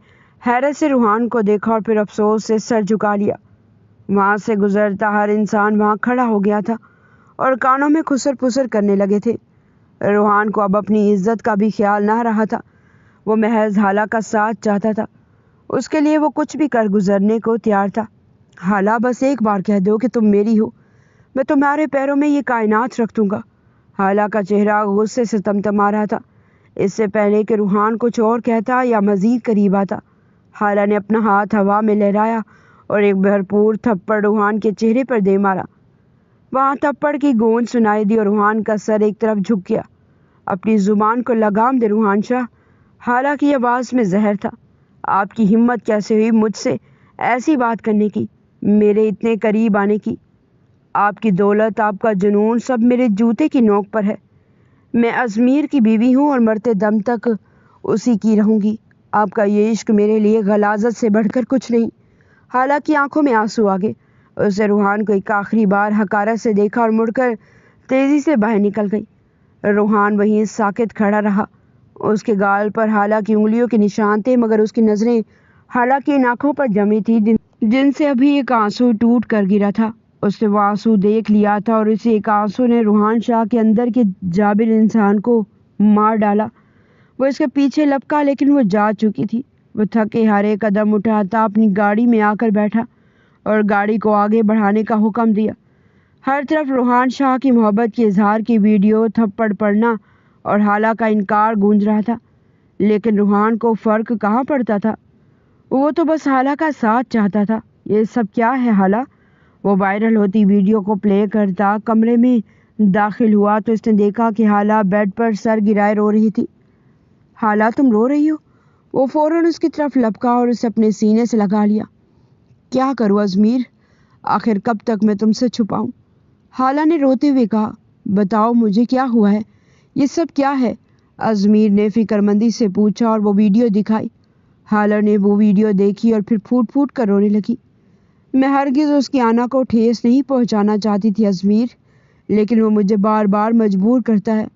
حیرت سے روحان کو دیکھا اور پھر افسوس سے سر جھکا لیا۔ وہاں سے گزرتا ہر انسان وہاں کھڑا ہو گیا تھا اور کانوں میں خسر پسر کرنے لگے تھے۔ روحان کو اب اپنی عزت کا بھی خیال نہ رہا تھا۔ وہ محض حالہ کا ساتھ چاہتا تھا۔ اس کے لیے وہ کچھ بھی کر گزرنے کو تیار تھا۔ حالہ، بس ایک بار کہہ دو کہ تم میری ہو، میں تمہارے پیروں میں یہ کائنات رکھ دوں گا۔ حالہ کا چہرہ غصے سے تمتما رہا تھا۔ اس سے پہلے کہ روحان کچھ اور کہتا یا مزید قریب آتا، حالہ نے اپنا ہاتھ ہوا میں لہرایا اور ایک بھرپور تھپڑ روحان کے چہرے پر دے مارا۔ وہاں تھپڑ کی گونج سنائی دی اور روحان کا سر ایک طرف جھک گیا۔ اپنی زبان کو لگام دے روحان شاہ، حالہ کی آواز میں زہر تھا۔ آپ کی ہمت کیسے ہوئی مجھ سے ایسی بات کرنے کی، میرے اتنے قریب آنے کی؟ آپ کی دولت، آپ کا جنون، سب میرے جوتے کی نوک پر ہے۔ میں ازمیر کی بیوی ہوں اور مرتے دم تک اسی کی رہوں گی۔ آپ کا یہ عشق میرے لیے غلاظت سے بڑھ کر کچھ نہیں۔ حالہ کی آنکھوں میں آنسو آ گئے۔ اسے روحان کو ایک آخری بار حقارت سے دیکھا اور مڑ کر تیزی سے باہر نکل گئی۔ روحان وہیں ساکت کھڑا رہا۔ اس کے گال پر حالہ کی انگلیوں کے نشان تھے، مگر اس کی نظریں حالہ کی ان آنکھوں پر جمی تھی جن سے ابھی ایک آنسو ٹوٹ کر گرا تھا۔ اس نے وہ آنسو دیکھ لیا تھا اور اسی ایک آنسو نے روحان شاہ کے اندر کے جابر انسان کو مار ڈالا۔ وہ اس کے پیچھے لپکا، لیکن وہ جا چکی تھی۔ وہ تھکے ہارے قدم اٹھاتا اپنی گاڑی میں آ کر بیٹھا اور گاڑی کو آگے بڑھانے کا حکم دیا۔ ہر طرف روحان شاہ کی محبت کے اظہار کی ویڈیو، تھپڑ پڑنا اور حالہ کا انکار گونج رہا تھا، لیکن روحان کو فرق کہاں پڑتا تھا؟ وہ تو بس حالہ کا ساتھ چاہتا تھا۔ یہ سب کیا ہے حالہ؟ وہ وائرل ہوتی ویڈیو کو پلے کرتا کمرے میں داخل ہوا تو اس نے دیکھا کہ حالہ بیڈ پر سر گرائے رو رہی تھی۔ حالہ، تم رو رہی ہو؟ وہ فوراً اس کی طرف لپکا اور اسے اپنے سینے سے لگا لیا۔ کیا کروں ازمیر؟ آخر کب تک میں تم سے چھپاؤں؟ حالہ نے روتے ہوئے کہا۔ بتاؤ مجھے کیا ہوا ہے؟ یہ سب کیا ہے؟ ازمیر نے فکر مندی سے پوچھا اور وہ ویڈیو دکھائی۔ حالہ نے وہ ویڈیو دیکھی اور پھر پھوٹ پھوٹ کر رونے لگی۔ میں ہرگز اس کی آنا کو ٹھیس نہیں پہنچانا چاہتی تھی ازمیر، لیکن وہ مجھے بار بار مجبور کرتا ہے۔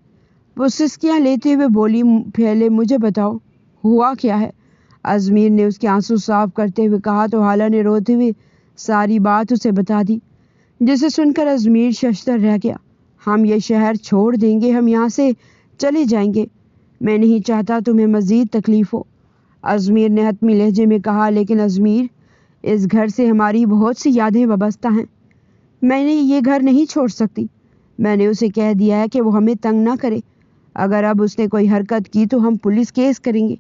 وہ سسکیاں لیتے ہوئے بولی، پہلے مجھے بتاؤ ہوا کیا ہے؟ ازمیر نے اس کے آنسو صاف کرتے ہوئے کہا تو حالہ نے روتے ہوئے ساری بات اسے بتا دی، جسے سن کر ازمیر ششدر رہ گیا۔ ہم یہ شہر چھوڑ دیں گے، ہم یہاں سے چلے جائیں گے۔ میں نہیں چاہتا تمہیں مزید تکلیف ہو، ازمیر نے حتمی لہجے میں کہا۔ لیکن ازمیر، اس گھر سے ہماری بہت سی یادیں وابستہ ہیں، میں نے یہ گھر نہیں چھوڑ سکتی۔ میں نے اسے کہہ دیا ہے کہ وہ ہمیں تنگ نہ کرے، اگر اب اس نے کوئی حرکت کی تو ہم پولیس کیس کریں گے،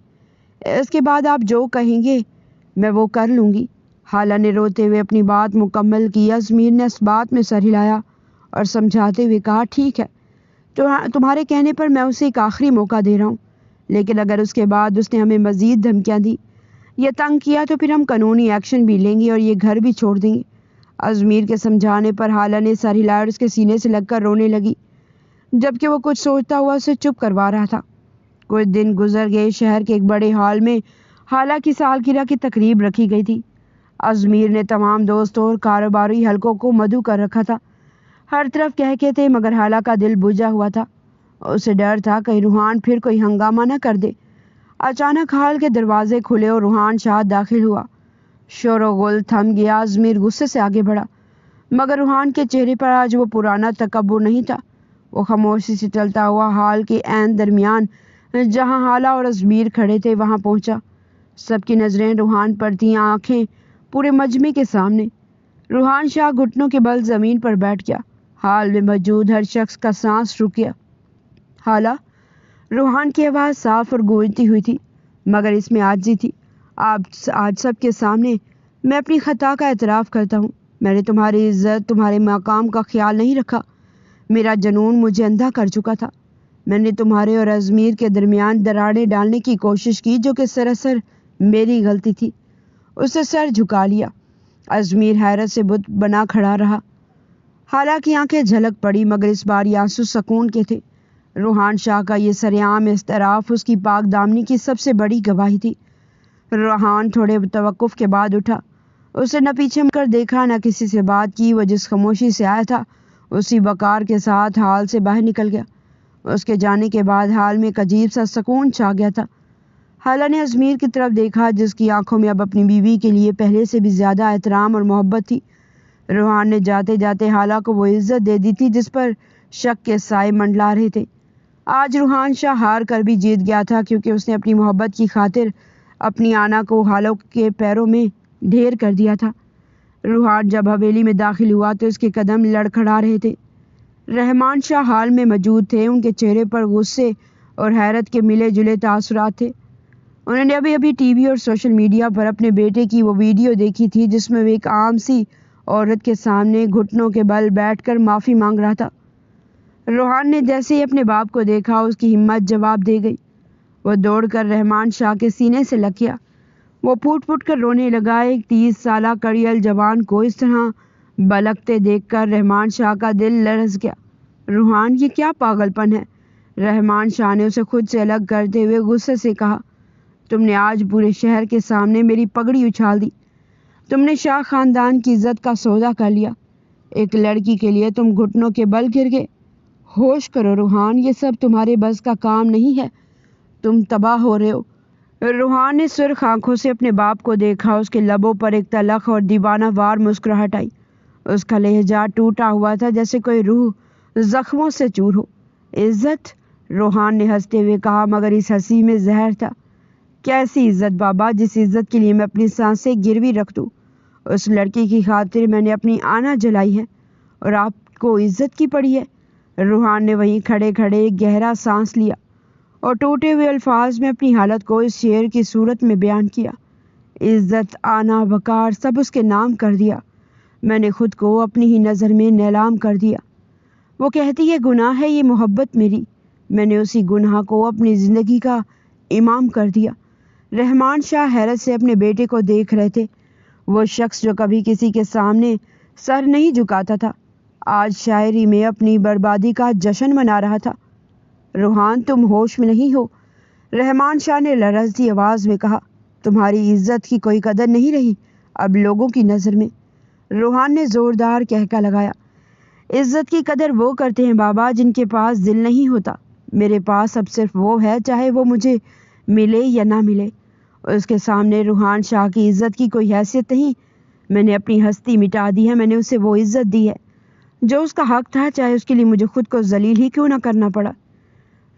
اس کے بعد آپ جو کہیں گے میں وہ کر لوں گی۔ خالہ نے روتے ہوئے اپنی بات مکمل کی۔ ازمیر نے اس بات میں سر ہلایا اور سمجھاتے ہوئے کہا، ٹھیک ہے، تمہارے کہنے پر میں اسے ایک آخری موقع دے رہا ہوں، لیکن اگر اس کے بعد اس نے ہمیں مزید دھمکیاں دی یا تنگ کیا تو پھر ہم قانونی ایکشن بھی لیں گے اور یہ گھر بھی چھوڑ دیں گے۔ ازمیر کے سمجھانے پر خالہ نے سر ہلایا اور اس کے سینے سے لگ کر رونے لگی، جبکہ وہ کچھ سوچتا ہوا اسے چپ کروا رہا تھا۔ کچھ دن گزر گئے۔ شہر کے ایک بڑے ہال میں خالہ کی سالگرہ کی تقریب رکھی گئی تھی۔ ازمیر نے تمام دوستوں اور کاروباری حلقوں کو مدعو کر رکھا تھا۔ ہر طرف کہکے تھے، مگر خالہ کا دل بجھا ہوا تھا۔ اسے ڈر تھا کہیں روحان پھر کوئی ہنگامہ نہ کر دے۔ اچانک ہال کے دروازے کھلے اور روحان شاہ داخل ہوا۔ شور و غل تھم گیا۔ ازمیر غصے سے آگے بڑھا، مگر روحان کے چہرے پر آج وہ پرانا تکبر نہیں تھا۔ وہ خاموشی سے چلتا ہوا ہال کے عین درمیان جہاں خالہ اور ازمیر کھڑے تھے وہاں پہنچا۔ سب کی نظریں روحان پر تھیں، آنکھیں پورے مجمع کے سامنے۔ روحان شاہ گھٹنوں کے بل زمین پر بیٹھ گیا۔ ہال میں موجود ہر شخص کا سانس رک گیا۔ خالہ، روحان کی آواز صاف اور گونجتی ہوئی تھی، مگر اس میں عاجزی تھی۔ آج سب کے سامنے میں اپنی خطا کا اعتراف کرتا ہوں۔ میں نے تمہاری عزت، تمہارے مقام کا خیال نہیں رکھا۔ میرا جنون مجھے اندھا کر چکا تھا۔ میں نے تمہارے اور ازمیر کے درمیان دراڑیں ڈالنے کی کوشش کی، جو کہ سراسر میری غلطی تھی۔ اسے سر جھکا لیا۔ ازمیر حیرت سے بت بنا کھڑا رہا۔ خالہ کی آنکھیں جھلک پڑی، مگر اس بار یہ آنسو سکون کے تھے۔ روحان شاہ کا یہ سرعام اعتراف اس کی پاک دامنی کی سب سے بڑی گواہی تھی۔ روحان تھوڑے توقف کے بعد اٹھا۔ اسے نہ پیچھے مڑ کر دیکھا، نہ کسی سے بات کی۔ وہ جس خاموشی سے آیا تھا اسی وقار کے ساتھ ہال سے باہر نکل گیا۔ اس کے جانے کے بعد ہال میں ایک عجیب سا سکون چھا گیا تھا۔ خالہ نے ازمیر کی طرف دیکھا، جس کی آنکھوں میں اب اپنی بیوی کے لیے پہلے سے بھی زیادہ احترام اور محبت تھی۔ روحان نے جاتے جاتے خالہ کو وہ عزت دے دی تھی جس پر شک کے سائے منڈلا رہے تھے۔ آج روحان شاہ ہار کر بھی جیت گیا تھا، کیونکہ اس نے اپنی محبت کی خاطر اپنی آنا کو خالہ کے پیروں میں ڈھیر کر دیا تھا۔ روحان جب حویلی میں داخل ہوا تو اس کے قدم لڑکھڑا رہے تھے۔ رحمان شاہ ہال میں موجود تھے۔ ان کے چہرے پر غصے اور حیرت کے ملے جلے تاثرات تھے۔ انہوں نے ابھی ٹی وی اور سوشل میڈیا پر اپنے بیٹے کی وہ ویڈیو دیکھی تھی جس میں وہ ایک عام سی عورت کے سامنے گھٹنوں کے بل بیٹھ کر معافی مانگ رہا تھا۔ روحان نے جیسے ہی اپنے باپ کو دیکھا، اس کی ہمت جواب دے گئی۔ وہ دوڑ کر رحمان شاہ کے سینے سے لگ گیا۔ وہ پھوٹ پھوٹ کر رونے لگا۔ ایک 30 سالہ کڑیل جوان کو اس طرح بلکتے دیکھ کر رحمان شاہ کا دل لرز گیا۔ روحان، یہ کیا پاگل پن ہے؟ رحمان شاہ نے اسے خود سے الگ کرتے ہوئے غصے سے کہا، تم نے آج پورے شہر کے سامنے میری پگڑی اچھال دی۔ تم نے شاہ خاندان کی عزت کا سودا کر لیا۔ ایک لڑکی کے لیے تم گھٹنوں کے بل گر گئے۔ ہوش کرو روحان، یہ سب تمہارے بس کا کام نہیں ہے، تم تباہ ہو رہے ہو۔ روحان نے سرخ آنکھوں سے اپنے باپ کو دیکھا۔ اس کے لبوں پر ایک تلخ اور دیوانہ وار مسکراہٹ آئی۔ اس کا لہجہ ٹوٹا ہوا تھا، جیسے کوئی روح زخموں سے چور ہو۔ عزت؟ روحان نے ہنستے ہوئے کہا، مگر اس ہنسی میں زہر تھا۔ کیسی عزت بابا، جس عزت کے لیے میں اپنی سانسیں گروی رکھ دوں؟ اس لڑکی کی خاطر میں نے اپنی آنا جلائی ہے، اور آپ کو عزت کی پڑی ہے؟ روحان نے وہیں کھڑے کھڑے ایک گہرا سانس لیا اور ٹوٹے ہوئے الفاظ میں اپنی حالت کو اس شعر کی صورت میں بیان کیا۔ عزت، آنا، وقار، سب اس کے نام کر دیا۔ میں نے خود کو اپنی ہی نظر میں نیلام کر دیا۔ وہ کہتی ہے گناہ ہے یہ محبت میری، میں نے اسی گناہ کو اپنی زندگی کا امام کر دیا۔ رحمان شاہ حیرت سے اپنے بیٹے کو دیکھ رہے تھے۔ وہ شخص جو کبھی کسی کے سامنے سر نہیں جھکاتا تھا، آج شاعری میں اپنی بربادی کا جشن منا رہا تھا۔ روحان، تم ہوش میں نہیں ہو؟ رحمان شاہ نے لرزتی آواز میں کہا، تمہاری عزت کی کوئی قدر نہیں رہی اب لوگوں کی نظر میں۔ روحان نے زوردار کہکا لگایا، عزت کی قدر وہ کرتے ہیں بابا جن کے پاس دل نہیں ہوتا۔ میرے پاس اب صرف وہ ہے، چاہے وہ مجھے ملے یا نہ ملے۔ اس کے سامنے روحان شاہ کی عزت کی کوئی حیثیت نہیں۔ میں نے اپنی ہستی مٹا دی ہے، میں نے اسے وہ عزت دی ہے جو اس کا حق تھا، چاہے اس کے لیے مجھے خود کو ذلیل ہی کیوں نہ کرنا پڑا۔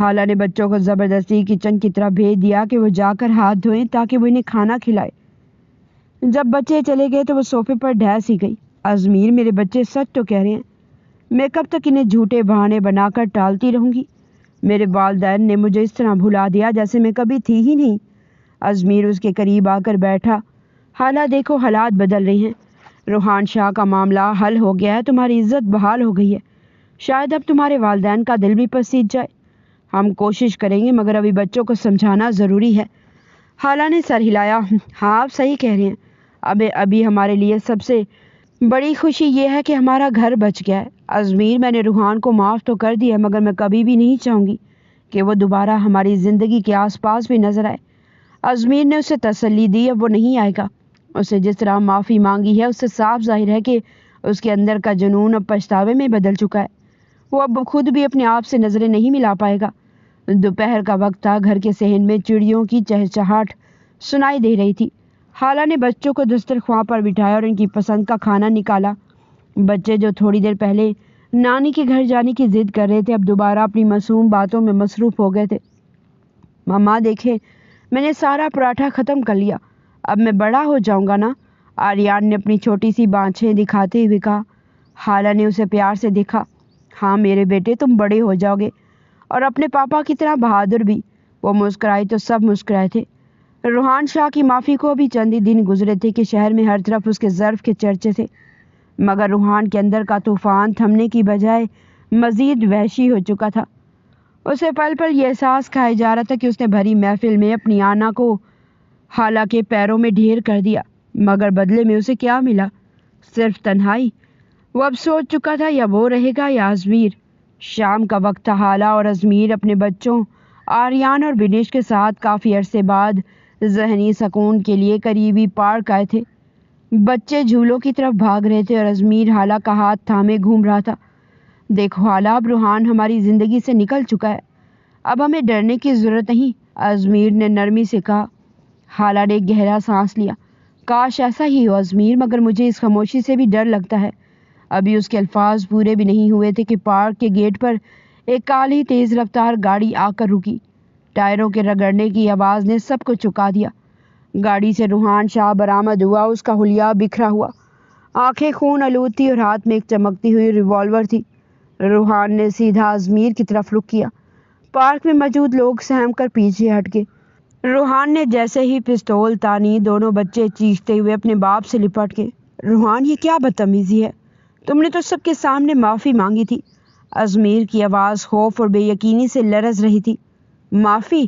حالہ نے بچوں کو زبردستی کچن کی طرف بھیج دیا کہ وہ جا کر ہاتھ دھوئیں تاکہ وہ انہیں کھانا کھلائے۔ جب بچے چلے گئے تو وہ صوفے پر ڈھیس ہی گئی۔ ازمیر، میرے بچے سچ تو کہہ رہے ہیں، میں کب تک انہیں جھوٹے بہانے بنا کر ٹالتی رہوں گی؟ میرے والدین نے مجھے اس طرح بھلا دیا جیسے میں کبھی تھی ہی نہیں۔ ازمیر اس کے قریب آ کر بیٹھا۔ حالہ دیکھو، حالات بدل رہے ہیں۔ روحان شاہ کا معاملہ حل ہو گیا ہے، تمہاری عزت بحال ہو گئی ہے۔ شاید اب تمہارے والدین کا دل بھی پسیج جائے۔ ہم کوشش کریں گے، مگر ابھی بچوں کو سمجھانا ضروری ہے۔ حالہ نے سر ہلایا۔ ہاں، آپ صحیح کہہ رہے ہیں۔ ابھی ہمارے لیے سب سے بڑی خوشی یہ ہے کہ ہمارا گھر بچ گیا ہے۔ ازمیر، میں نے روحان کو معاف تو کر دیا، مگر میں کبھی بھی نہیں چاہوں گی کہ وہ دوبارہ ہماری زندگی کے آس پاس بھی نظر آئے۔ ازمیر نے اسے تسلی دی، اب وہ نہیں آئے گا۔ اسے جس طرح معافی مانگی ہے، اس سے صاف ظاہر ہے کہ اس کے اندر کا جنون اب پچھتاوے میں بدل چکا ہے۔ وہ اب خود بھی اپنے آپ سے نظریں نہیں ملا پائے گا۔ دوپہر کا وقت تھا، گھر کے صحن میں چڑیوں کی چہچہاہٹ سنائی دے رہی تھی۔ حالہ نے بچوں کو دسترخواں پر بٹھایا اور ان کی پسند کا کھانا نکالا۔ بچے جو تھوڑی دیر پہلے نانی کے گھر جانے کی ضد کر رہے تھے، اب دوبارہ اپنی معصوم باتوں میں مصروف ہو گئے تھے۔ ماما دیکھیں، میں نے سارا پراٹھا ختم کر لیا، اب میں بڑا ہو جاؤں گا نا؟ آریان نے اپنی چھوٹی سی بانچھیں دکھاتے ہوئے کہا۔ حالہ نے اسے پیار سے دیکھا۔ ہاں میرے بیٹے، تم بڑے ہو جاؤ گے، اور اپنے پاپا کی طرح بہادر بھی۔ وہ مسکرائی تو سب مسکرائے تھے۔ روحان شاہ کی معافی کو بھی چند ہی دن گزرے تھے کہ شہر میں ہر طرف اس کے ظرف کے چرچے تھے، مگر روحان کے اندر کا طوفان تھمنے کی بجائے مزید وحشی ہو چکا تھا۔ اسے پل پل یہ احساس کھائے جا رہا تھا کہ اس نے بھری محفل میں اپنی آنا کو حالہ کے پیروں میں ڈھیر کر دیا، مگر بدلے میں اسے کیا ملا؟ صرف تنہائی۔ وہ اب سوچ چکا تھا، یا وہ رہے گا یا ازمیر۔ شام کا وقت تھا۔ حالہ اور ازمیر اپنے بچوں آریان اور بنش کے ساتھ کافی عرصے بعد ذہنی سکون کے لیے قریبی پارک آئے تھے۔ بچے جھولوں کی طرف بھاگ رہے تھے اور ازمیر حالہ کا ہاتھ تھامے گھوم رہا تھا۔ دیکھو حالہ، اب روحان ہماری زندگی سے نکل چکا ہے، اب ہمیں ڈرنے کی ضرورت نہیں، ازمیر نے نرمی سے کہا۔ حالہ نے ایک گہرا سانس لیا۔ کاش ایسا ہی ہو ازمیر، مگر مجھے اس خاموشی سے بھی ڈر لگتا ہے۔ ابھی اس کے الفاظ پورے بھی نہیں ہوئے تھے کہ پارک کے گیٹ پر ایک کالی تیز رفتار گاڑی آ کر رکی۔ ٹائروں کے رگڑنے کی آواز نے سب کو چکا دیا۔ گاڑی سے روحان شاہ برآمد ہوا، اس کا حلیہ بکھرا ہوا، آنکھیں خون آلود تھی اور ہاتھ میں ایک چمکتی ہوئی ریوالور تھی۔ روحان نے سیدھا ازمیر کی طرف رخ کیا۔ پارک میں موجود لوگ سہم کر پیچھے ہٹ گئے۔ روحان نے جیسے ہی پستول تانی، دونوں بچے چیختے ہوئے اپنے باپ سے لپٹ گئے۔ روحان، یہ کیا بدتمیزی ہے؟ تم نے تو سب کے سامنے معافی مانگی تھی۔ ازمیر کی آواز خوف اور بے یقینی سے لرز رہی تھی۔ معافی؟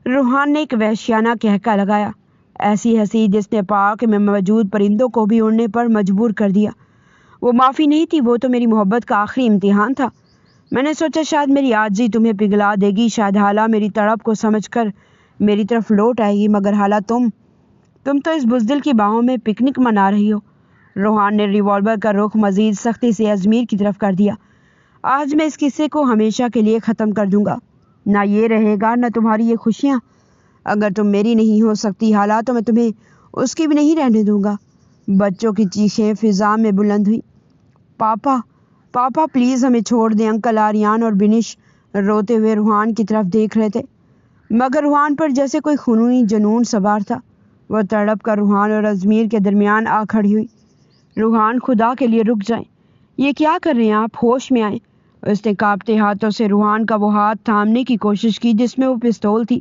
روحان نے ایک وحشیانہ کہکا لگایا، ایسی ہنسی جس نے پارک میں موجود پرندوں کو بھی اڑنے پر مجبور کر دیا۔ وہ معافی نہیں تھی، وہ تو میری محبت کا آخری امتحان تھا۔ میں نے سوچا شاید میری عاجزی تمہیں پگھلا دے گی، شاید حالہ میری تڑپ کو سمجھ کر میری طرف لوٹ آئے گی، مگر حالہ تم تو اس بزدل کی باہوں میں پکنک منا رہی ہو۔ روحان نے ریوالور کا رخ مزید سختی سے ازمیر کی طرف کر دیا۔ آج میں اس قصے کو ہمیشہ کے لیے ختم کر دوں گا، نہ یہ رہے گا نہ تمہاری یہ خوشیاں۔ اگر تم میری نہیں ہو سکتی حالہ، تو میں تمہیں اس کی بھی نہیں رہنے دوں گا۔ بچوں کی چیخیں فضا میں بلند ہوئی۔ پاپا پلیز ہمیں چھوڑ دیں۔ انکل آریان اور بنش روتے ہوئے روحان کی طرف دیکھ رہے تھے، مگر روحان پر جیسے کوئی خونی جنون سوار تھا۔ وہ تڑپ کر روحان اور ازمیر کے درمیان آ کھڑی ہوئی۔ روحان، خدا کے لیے رک جائیں، یہ کیا کر رہے ہیں آپ؟ ہوش میں آئیں۔ اس نے کانپتے ہاتھوں سے روحان کا وہ ہاتھ تھامنے کی کوشش کی جس میں وہ پستول تھی۔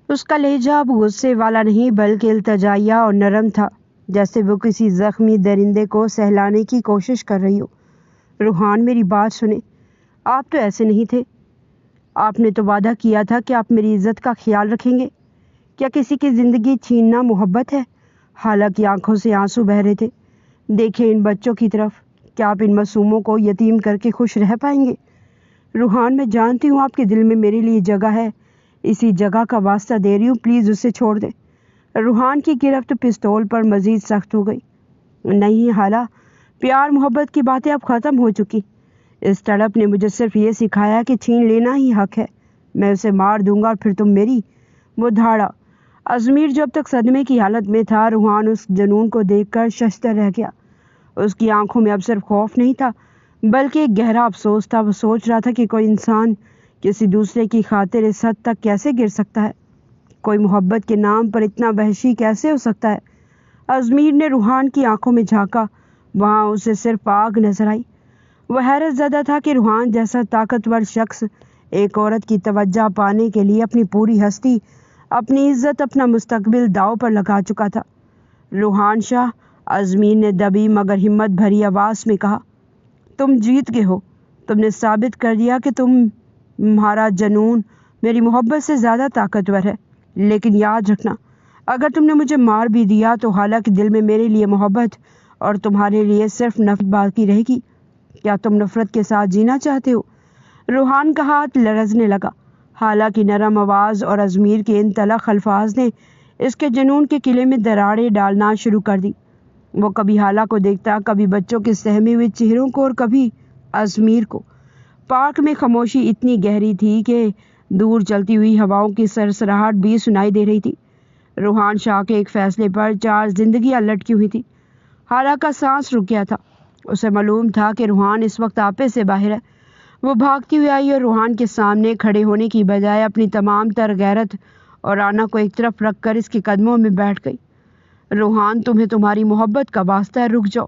اس کا لہجہ اب غصے والا نہیں بلکہ التجائیہ اور نرم تھا، جیسے وہ کسی زخمی درندے کو سہلانے کی کوشش کر رہی ہو۔ روحان، میری بات سنیں، آپ تو ایسے نہیں تھے۔ آپ نے تو وعدہ کیا تھا کہ آپ میری عزت کا خیال رکھیں گے۔ کیا کسی کی زندگی چھیننا محبت ہے؟ حالہ کی آنکھوں سے آنسو بہہ رہے تھے۔ دیکھیں ان بچوں کی طرف، کیا آپ ان معصوموں کو یتیم کر کے خوش رہ پائیں گے؟ روحان، میں جانتی ہوں آپ کے دل میں میرے لیے جگہ ہے، اسی جگہ کا واسطہ دے رہی ہوں، پلیز اسے چھوڑ دیں۔ روحان کی گرفت پستول پر مزید سخت ہو گئی۔ نہیں حالہ، پیار محبت کی باتیں اب ختم ہو چکی۔ اس تڑپ نے مجھے صرف یہ سکھایا کہ چھین لینا ہی حق ہے۔ میں اسے مار دوں گا اور پھر تم میری۔ وہ دھاڑا۔ ازمیر جو اب تک صدمے کی حالت میں تھا، روحان اس جنون کو دیکھ کر ششدر رہ گیا۔ اس کی آنکھوں میں اب صرف خوف نہیں تھا بلکہ ایک گہرا افسوس تھا۔ وہ سوچ رہا تھا کہ کوئی انسان کسی دوسرے کی خاطر اس حد تک کیسے گر سکتا ہے؟ کوئی محبت کے نام پر اتنا وحشی کیسے ہو سکتا ہے؟ ازمیر نے روحان کی آنکھوں میں جھانکا، وہاں اسے صرف آگ نظر آئی۔ وہ حیرت زدہ تھا کہ روحان جیسا طاقتور شخص ایک عورت کی توجہ پانے کے لیے اپنی پوری ہستی، اپنی عزت، اپنا مستقبل داؤ پر لگا چکا تھا۔ روحان شاہ، ازمیر نے دبی مگر ہمت بھری آواز میں کہا، تم جیت گئے ہو۔ تم نے ثابت کر دیا کہ تمہارا جنون میری محبت سے زیادہ طاقتور ہے۔ لیکن یاد رکھنا، اگر تم نے مجھے مار بھی دیا تو حالانکہ دل میں میرے لیے محبت اور تمہارے لیے صرف نفرت باقی رہے گی۔ کیا تم نفرت کے ساتھ جینا چاہتے ہو؟ روحان کا ہاتھ لرزنے لگا۔ حالانکہ نرم آواز اور ازمیر کے ان تلخ الفاظ نے اس کے جنون کے قلعے میں دراڑیں ڈالنا شروع کر دی۔ وہ کبھی حالہ کو دیکھتا، کبھی بچوں کے سہمے ہوئے چہروں کو اور کبھی ازمیر کو۔ پارک میں خاموشی اتنی گہری تھی کہ دور چلتی ہوئی ہواؤں کی سرسراہٹ بھی سنائی دے رہی تھی۔ روحان شاہ کے ایک فیصلے پر 4 زندگیاں لٹکی ہوئی تھی۔ حالہ کا سانس رک گیا تھا۔ اسے معلوم تھا کہ روحان اس وقت آپے سے باہر ہے۔ وہ بھاگتی ہوئی آئی اور روحان کے سامنے کھڑے ہونے کی بجائے اپنی تمام تر غیرت اور آنا کو ایک طرف رکھ کر اس کے قدموں میں بیٹھ گئی۔ روحان، تمہیں تمہاری محبت کا واسطہ ہے، رک جاؤ،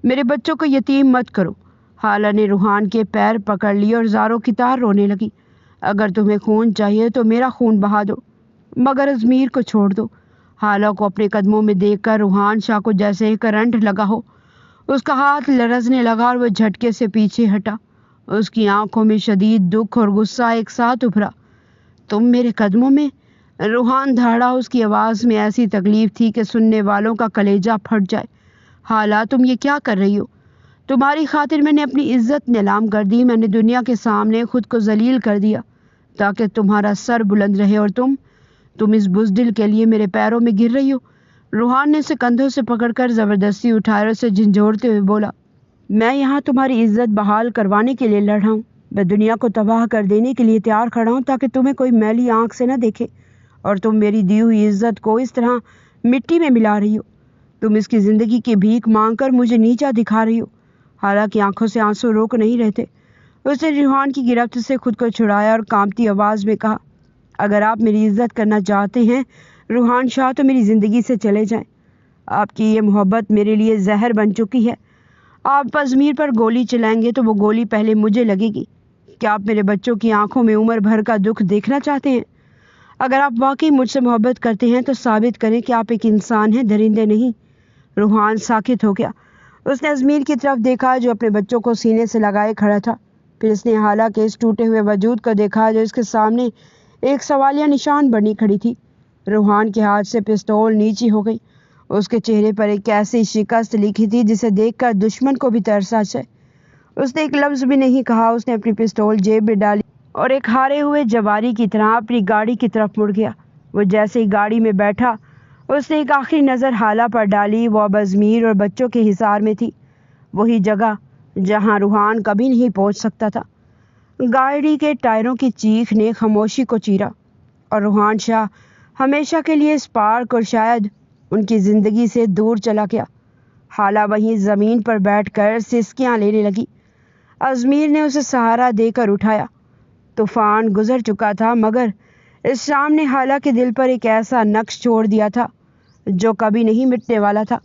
میرے بچوں کو یتیم مت کرو۔ حالہ نے روحان کے پیر پکڑ لیے اور زاروں کی طرح رونے لگی۔ اگر تمہیں خون چاہیے تو میرا خون بہا دو، مگر ازمیر کو چھوڑ دو۔ حالہ کو اپنے قدموں میں دیکھ کر روحان شاہ کو جیسے کرنٹ لگا ہو۔ اس کا ہاتھ لرزنے لگا اور وہ جھٹکے سے پیچھے ہٹا۔ اس کی آنکھوں میں شدید دکھ اور غصہ ایک ساتھ ابھرا۔ تم میرے قدموں میں؟ روحان دھاڑا۔ اس کی آواز میں ایسی تکلیف تھی کہ سننے والوں کا کلیجہ پھٹ جائے۔ حالہ، تم یہ کیا کر رہی ہو؟ تمہاری خاطر میں نے اپنی عزت نیلام کر دی، میں نے دنیا کے سامنے خود کو ذلیل کر دیا تاکہ تمہارا سر بلند رہے، اور تم اس بزدل کے لیے میرے پیروں میں گر رہی ہو۔ روحان نے اسے کندھوں سے پکڑ کر زبردستی اٹھایا اور اسے جھنجھوڑتے ہوئے بولا، میں یہاں تمہاری عزت بحال کروانے کے لیے لڑ رہا ہوں۔ میں دنیا کو تباہ کر دینے کے لیے تیار کھڑا ہوں تاکہ تمہیں کوئی میلی آنکھ سے نہ دیکھے، اور تم میری دی ہوئی عزت کو اس طرح مٹی میں ملا رہی ہو۔ تم اس کی زندگی کی بھیک مانگ کر مجھے نیچا دکھا رہی ہو۔ حالانکہ آنکھوں سے آنسو روک نہیں رہتے۔ اس نے روحان کی گرفت سے خود کو چھڑایا اور کانپتی آواز میں کہا، اگر آپ میری عزت کرنا چاہتے ہیں روحان شاہ تو میری زندگی سے چلے جائیں۔ آپ کی یہ محبت میرے لیے زہر بن چکی ہے۔ آپ ازمیر پر گولی چلائیں گے تو وہ گولی پہلے مجھے لگے گی۔ کیا آپ میرے بچوں کی آنکھوں میں عمر بھر کا دکھ دیکھنا چاہتے ہیں؟ اگر آپ واقعی مجھ سے محبت کرتے ہیں تو ثابت کریں کہ آپ ایک انسان ہیں، درندے نہیں۔ روحان ساکت ہو گیا۔ اس نے ازمیر کی طرف دیکھا جو اپنے بچوں کو سینے سے لگائے کھڑا تھا۔ پھر اس نے حالہ کے اس ٹوٹے ہوئے وجود کو دیکھا جو اس کے سامنے ایک سوالیہ نشان بنی کھڑی تھی۔ روحان کے ہاتھ سے پستول نیچی ہو گئی۔ اس کے چہرے پر ایک ایسی شکست لکھی تھی جسے دیکھ کر دشمن کو بھی ترس آ جائے۔ اس نے ایک لفظ بھی نہیں کہا۔ اس نے اپنی پستول جیب میں ڈالی اور ایک ہارے ہوئے جواری کی طرح اپنی گاڑی کی طرف مڑ گیا۔ وہ جیسے ہی گاڑی میں بیٹھا، اس نے ایک آخری نظر حالہ پر ڈالی۔ وہ اب ازمیر اور بچوں کے حصار میں تھی، وہی جگہ جہاں روحان کبھی نہیں پہنچ سکتا تھا۔ گاڑی کے ٹائروں کی چیخ نے خاموشی کو چیرا، اور روحان شاہ ہمیشہ کے لیے اس پارک اور شاید ان کی زندگی سے دور چلا گیا۔ حالہ وہیں زمین پر بیٹھ کر سسکیاں لینے لگی۔ ازمیر نے اسے سہارا دے کر اٹھایا۔ طوفان گزر چکا تھا، مگر اس شام نے حالہ کے دل پر ایک ایسا نقش چھوڑ دیا تھا جو کبھی نہیں مٹنے والا تھا۔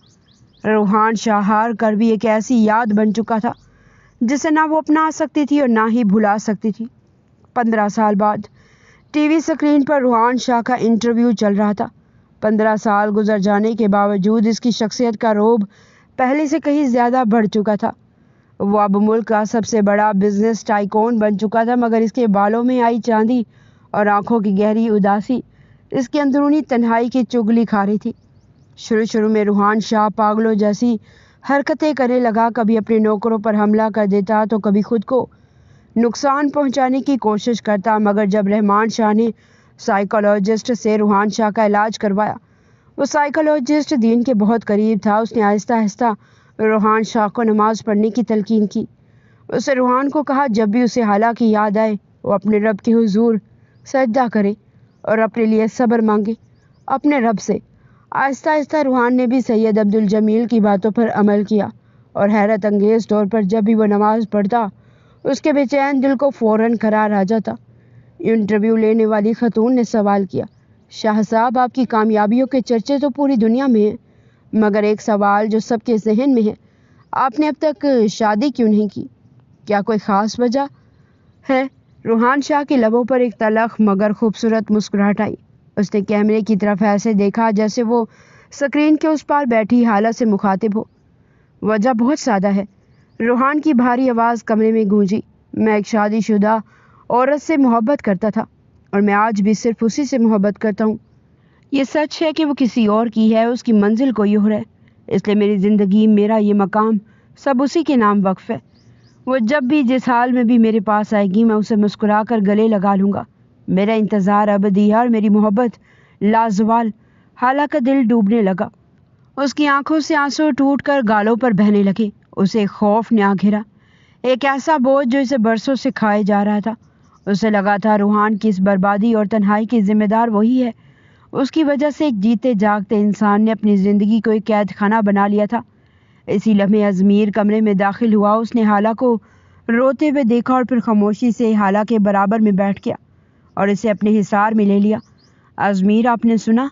روحان شاہ ہار کر بھی ایک ایسی یاد بن چکا تھا جسے نہ وہ اپنا سکتی تھی اور نہ ہی بھلا سکتی تھی۔ 15 سال بعد ٹی وی اسکرین پر روحان شاہ کا انٹرویو چل رہا تھا۔ 15 سال گزر جانے کے باوجود اس کی شخصیت کا رعب پہلے سے کہیں زیادہ بڑھ چکا تھا۔ وہ اب ملک کا سب سے بڑا بزنس ٹائکون بن چکا تھا، مگر اس کے بالوں میں آئی چاندی اور آنکھوں کی گہری اداسی اس کی اندرونی تنہائی کی چگلی کھا رہی تھی۔ شروع میں روحان شاہ پاگلوں جیسی حرکتیں کرنے لگا، کبھی اپنے نوکروں پر حملہ کر دیتا تو کبھی خود کو نقصان پہنچانے کی کوشش کرتا، مگر جب رحمان شاہ نے سائیکالوجسٹ سے روحان شاہ کا علاج کروایا، وہ سائیکالوجسٹ دین کے بہت قریب تھا۔ اس نے آہستہ آہستہ روحان شاہ کو نماز پڑھنے کی تلقین کی۔ اسے روحان کو کہا جب بھی اسے حالہ کی یاد آئے وہ اپنے رب کے حضور سجدہ کرے اور اپنے لیے صبر مانگے اپنے رب سے۔ آہستہ آہستہ روحان نے بھی سید عبدالجمیل کی باتوں پر عمل کیا، اور حیرت انگیز طور پر جب بھی وہ نماز پڑھتا اس کے بے چین دل کو فوراً قرار آ جاتا۔ انٹرویو لینے والی خاتون نے سوال کیا۔ شاہ صاحب، آپ کی کامیابیوں کے چرچے تو پوری دنیا میں ہیں، مگر ایک سوال جو سب کے ذہن میں ہے، آپ نے اب تک شادی کیوں نہیں کی؟ کیا کوئی خاص وجہ ہے؟ روحان شاہ کے لبوں پر ایک تلخ مگر خوبصورت مسکراہٹ آئی۔ اس نے کیمرے کی طرف ایسے دیکھا جیسے وہ سکرین کے اس پار بیٹھی حالہ سے مخاطب ہو۔ وجہ بہت سادہ ہے، روحان کی بھاری آواز کمرے میں گونجی۔ میں ایک شادی شدہ عورت سے محبت کرتا تھا، اور میں آج بھی صرف اسی سے محبت کرتا ہوں۔ یہ سچ ہے کہ وہ کسی اور کی ہے، اس کی منزل کوئی اور ہے، اس لیے میری زندگی، میرا یہ مقام سب اسی کے نام وقف ہے۔ وہ جب بھی جس حال میں بھی میرے پاس آئے گی، میں اسے مسکرا کر گلے لگا لوں گا۔ میرا انتظار ابدی ہے اور میری محبت لازوال۔ حالہ کا دل ڈوبنے لگا، اس کی آنکھوں سے آنسو ٹوٹ کر گالوں پر بہنے لگے۔ اسے خوف نے آ گھیرا، ایک ایسا بوجھ جو اسے برسوں سے کھائے جا رہا تھا۔ اسے لگا تھا روحان کی اس بربادی اور تنہائی کی ذمہ دار وہی ہے۔ اس کی وجہ سے ایک جیتے جاگتے انسان نے اپنی زندگی کو ایک قید خانہ بنا لیا تھا۔ اسی لمحے ازمیر کمرے میں داخل ہوا۔ اس نے حالہ کو روتے ہوئے دیکھا اور پھر خاموشی سے حالہ کے برابر میں بیٹھ گیا اور اسے اپنے حصار میں لے لیا۔ ازمیر، آپ نے سنا؟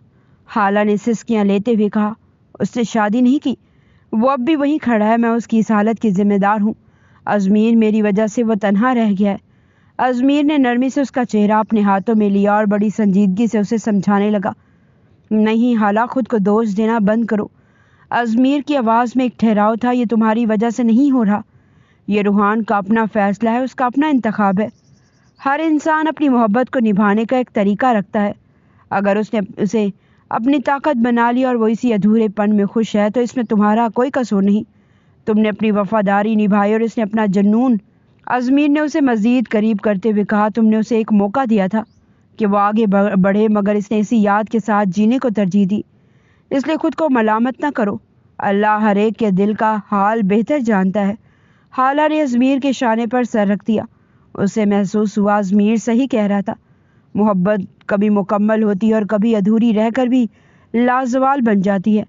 حالہ نے سسکیاں لیتے ہوئے کہا۔ اس نے شادی نہیں کی، وہ اب بھی وہیں کھڑا ہے، میں اس کی اس حالت کی ذمہ دار ہوں۔ ازمیر، میری وجہ سے وہ تنہا رہ گیا ہے۔ ازمیر نے نرمی سے اس کا چہرہ اپنے ہاتھوں میں لیا اور بڑی سنجیدگی سے اسے سمجھانے لگا۔ نہیں حالہ، خود کو دوش دینا بند کرو۔ ازمیر کی آواز میں ایک ٹھہراؤ تھا۔ یہ تمہاری وجہ سے نہیں ہو رہا، یہ روحان کا اپنا فیصلہ ہے، اس کا اپنا انتخاب ہے۔ ہر انسان اپنی محبت کو نبھانے کا ایک طریقہ رکھتا ہے۔ اگر اس نے اسے اپنی طاقت بنا لی اور وہ اسی ادھورے پن میں خوش ہے تو اس میں تمہارا کوئی قصور نہیں۔ تم نے اپنی وفاداری نبھائی اور اس نے اپنا جنون۔ ازمیر نے اسے مزید قریب کرتے ہوئے کہا، تم نے اسے ایک موقع دیا تھا کہ وہ آگے بڑھے، مگر اس نے اسی یاد کے ساتھ جینے کو ترجیح دی۔ اس لیے خود کو ملامت نہ کرو، اللہ ہر ایک کے دل کا حال بہتر جانتا ہے۔ حالہ نے ازمیر کے شانے پر سر رکھ دیا۔ اسے محسوس ہوا ازمیر صحیح کہہ رہا تھا، محبت کبھی مکمل ہوتی ہے اور کبھی ادھوری رہ کر بھی لازوال بن جاتی ہے۔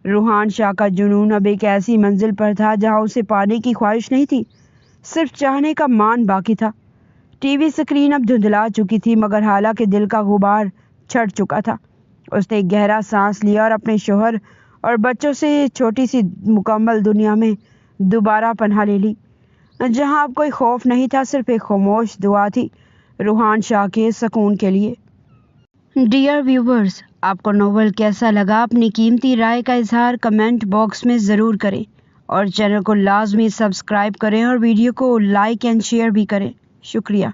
روحان شاہ کا جنون اب ایک ایسی منزل پر تھا جہاں اسے پانے کی خواہش نہیں تھی، صرف چاہنے کا مان باقی تھا۔ ٹی وی سکرین اب دھندلا چکی تھی، مگر حالہ کے دل کا غبار چھٹ چکا تھا۔ اس نے ایک گہرا سانس لیا اور اپنے شوہر اور بچوں سے چھوٹی سی مکمل دنیا میں دوبارہ پناہ لے لی، جہاں اب کوئی خوف نہیں تھا، صرف ایک خاموش دعا تھی روحان شاہ کے سکون کے لیے۔ ڈیئر ویورز، آپ کو ناول کیسا لگا؟ اپنی قیمتی رائے کا اظہار کمنٹ باکس میں ضرور کریں اور چینل کو لازمی سبسکرائب کریں اور ویڈیو کو لائک اینڈ شیئر بھی کریں۔ شکریہ۔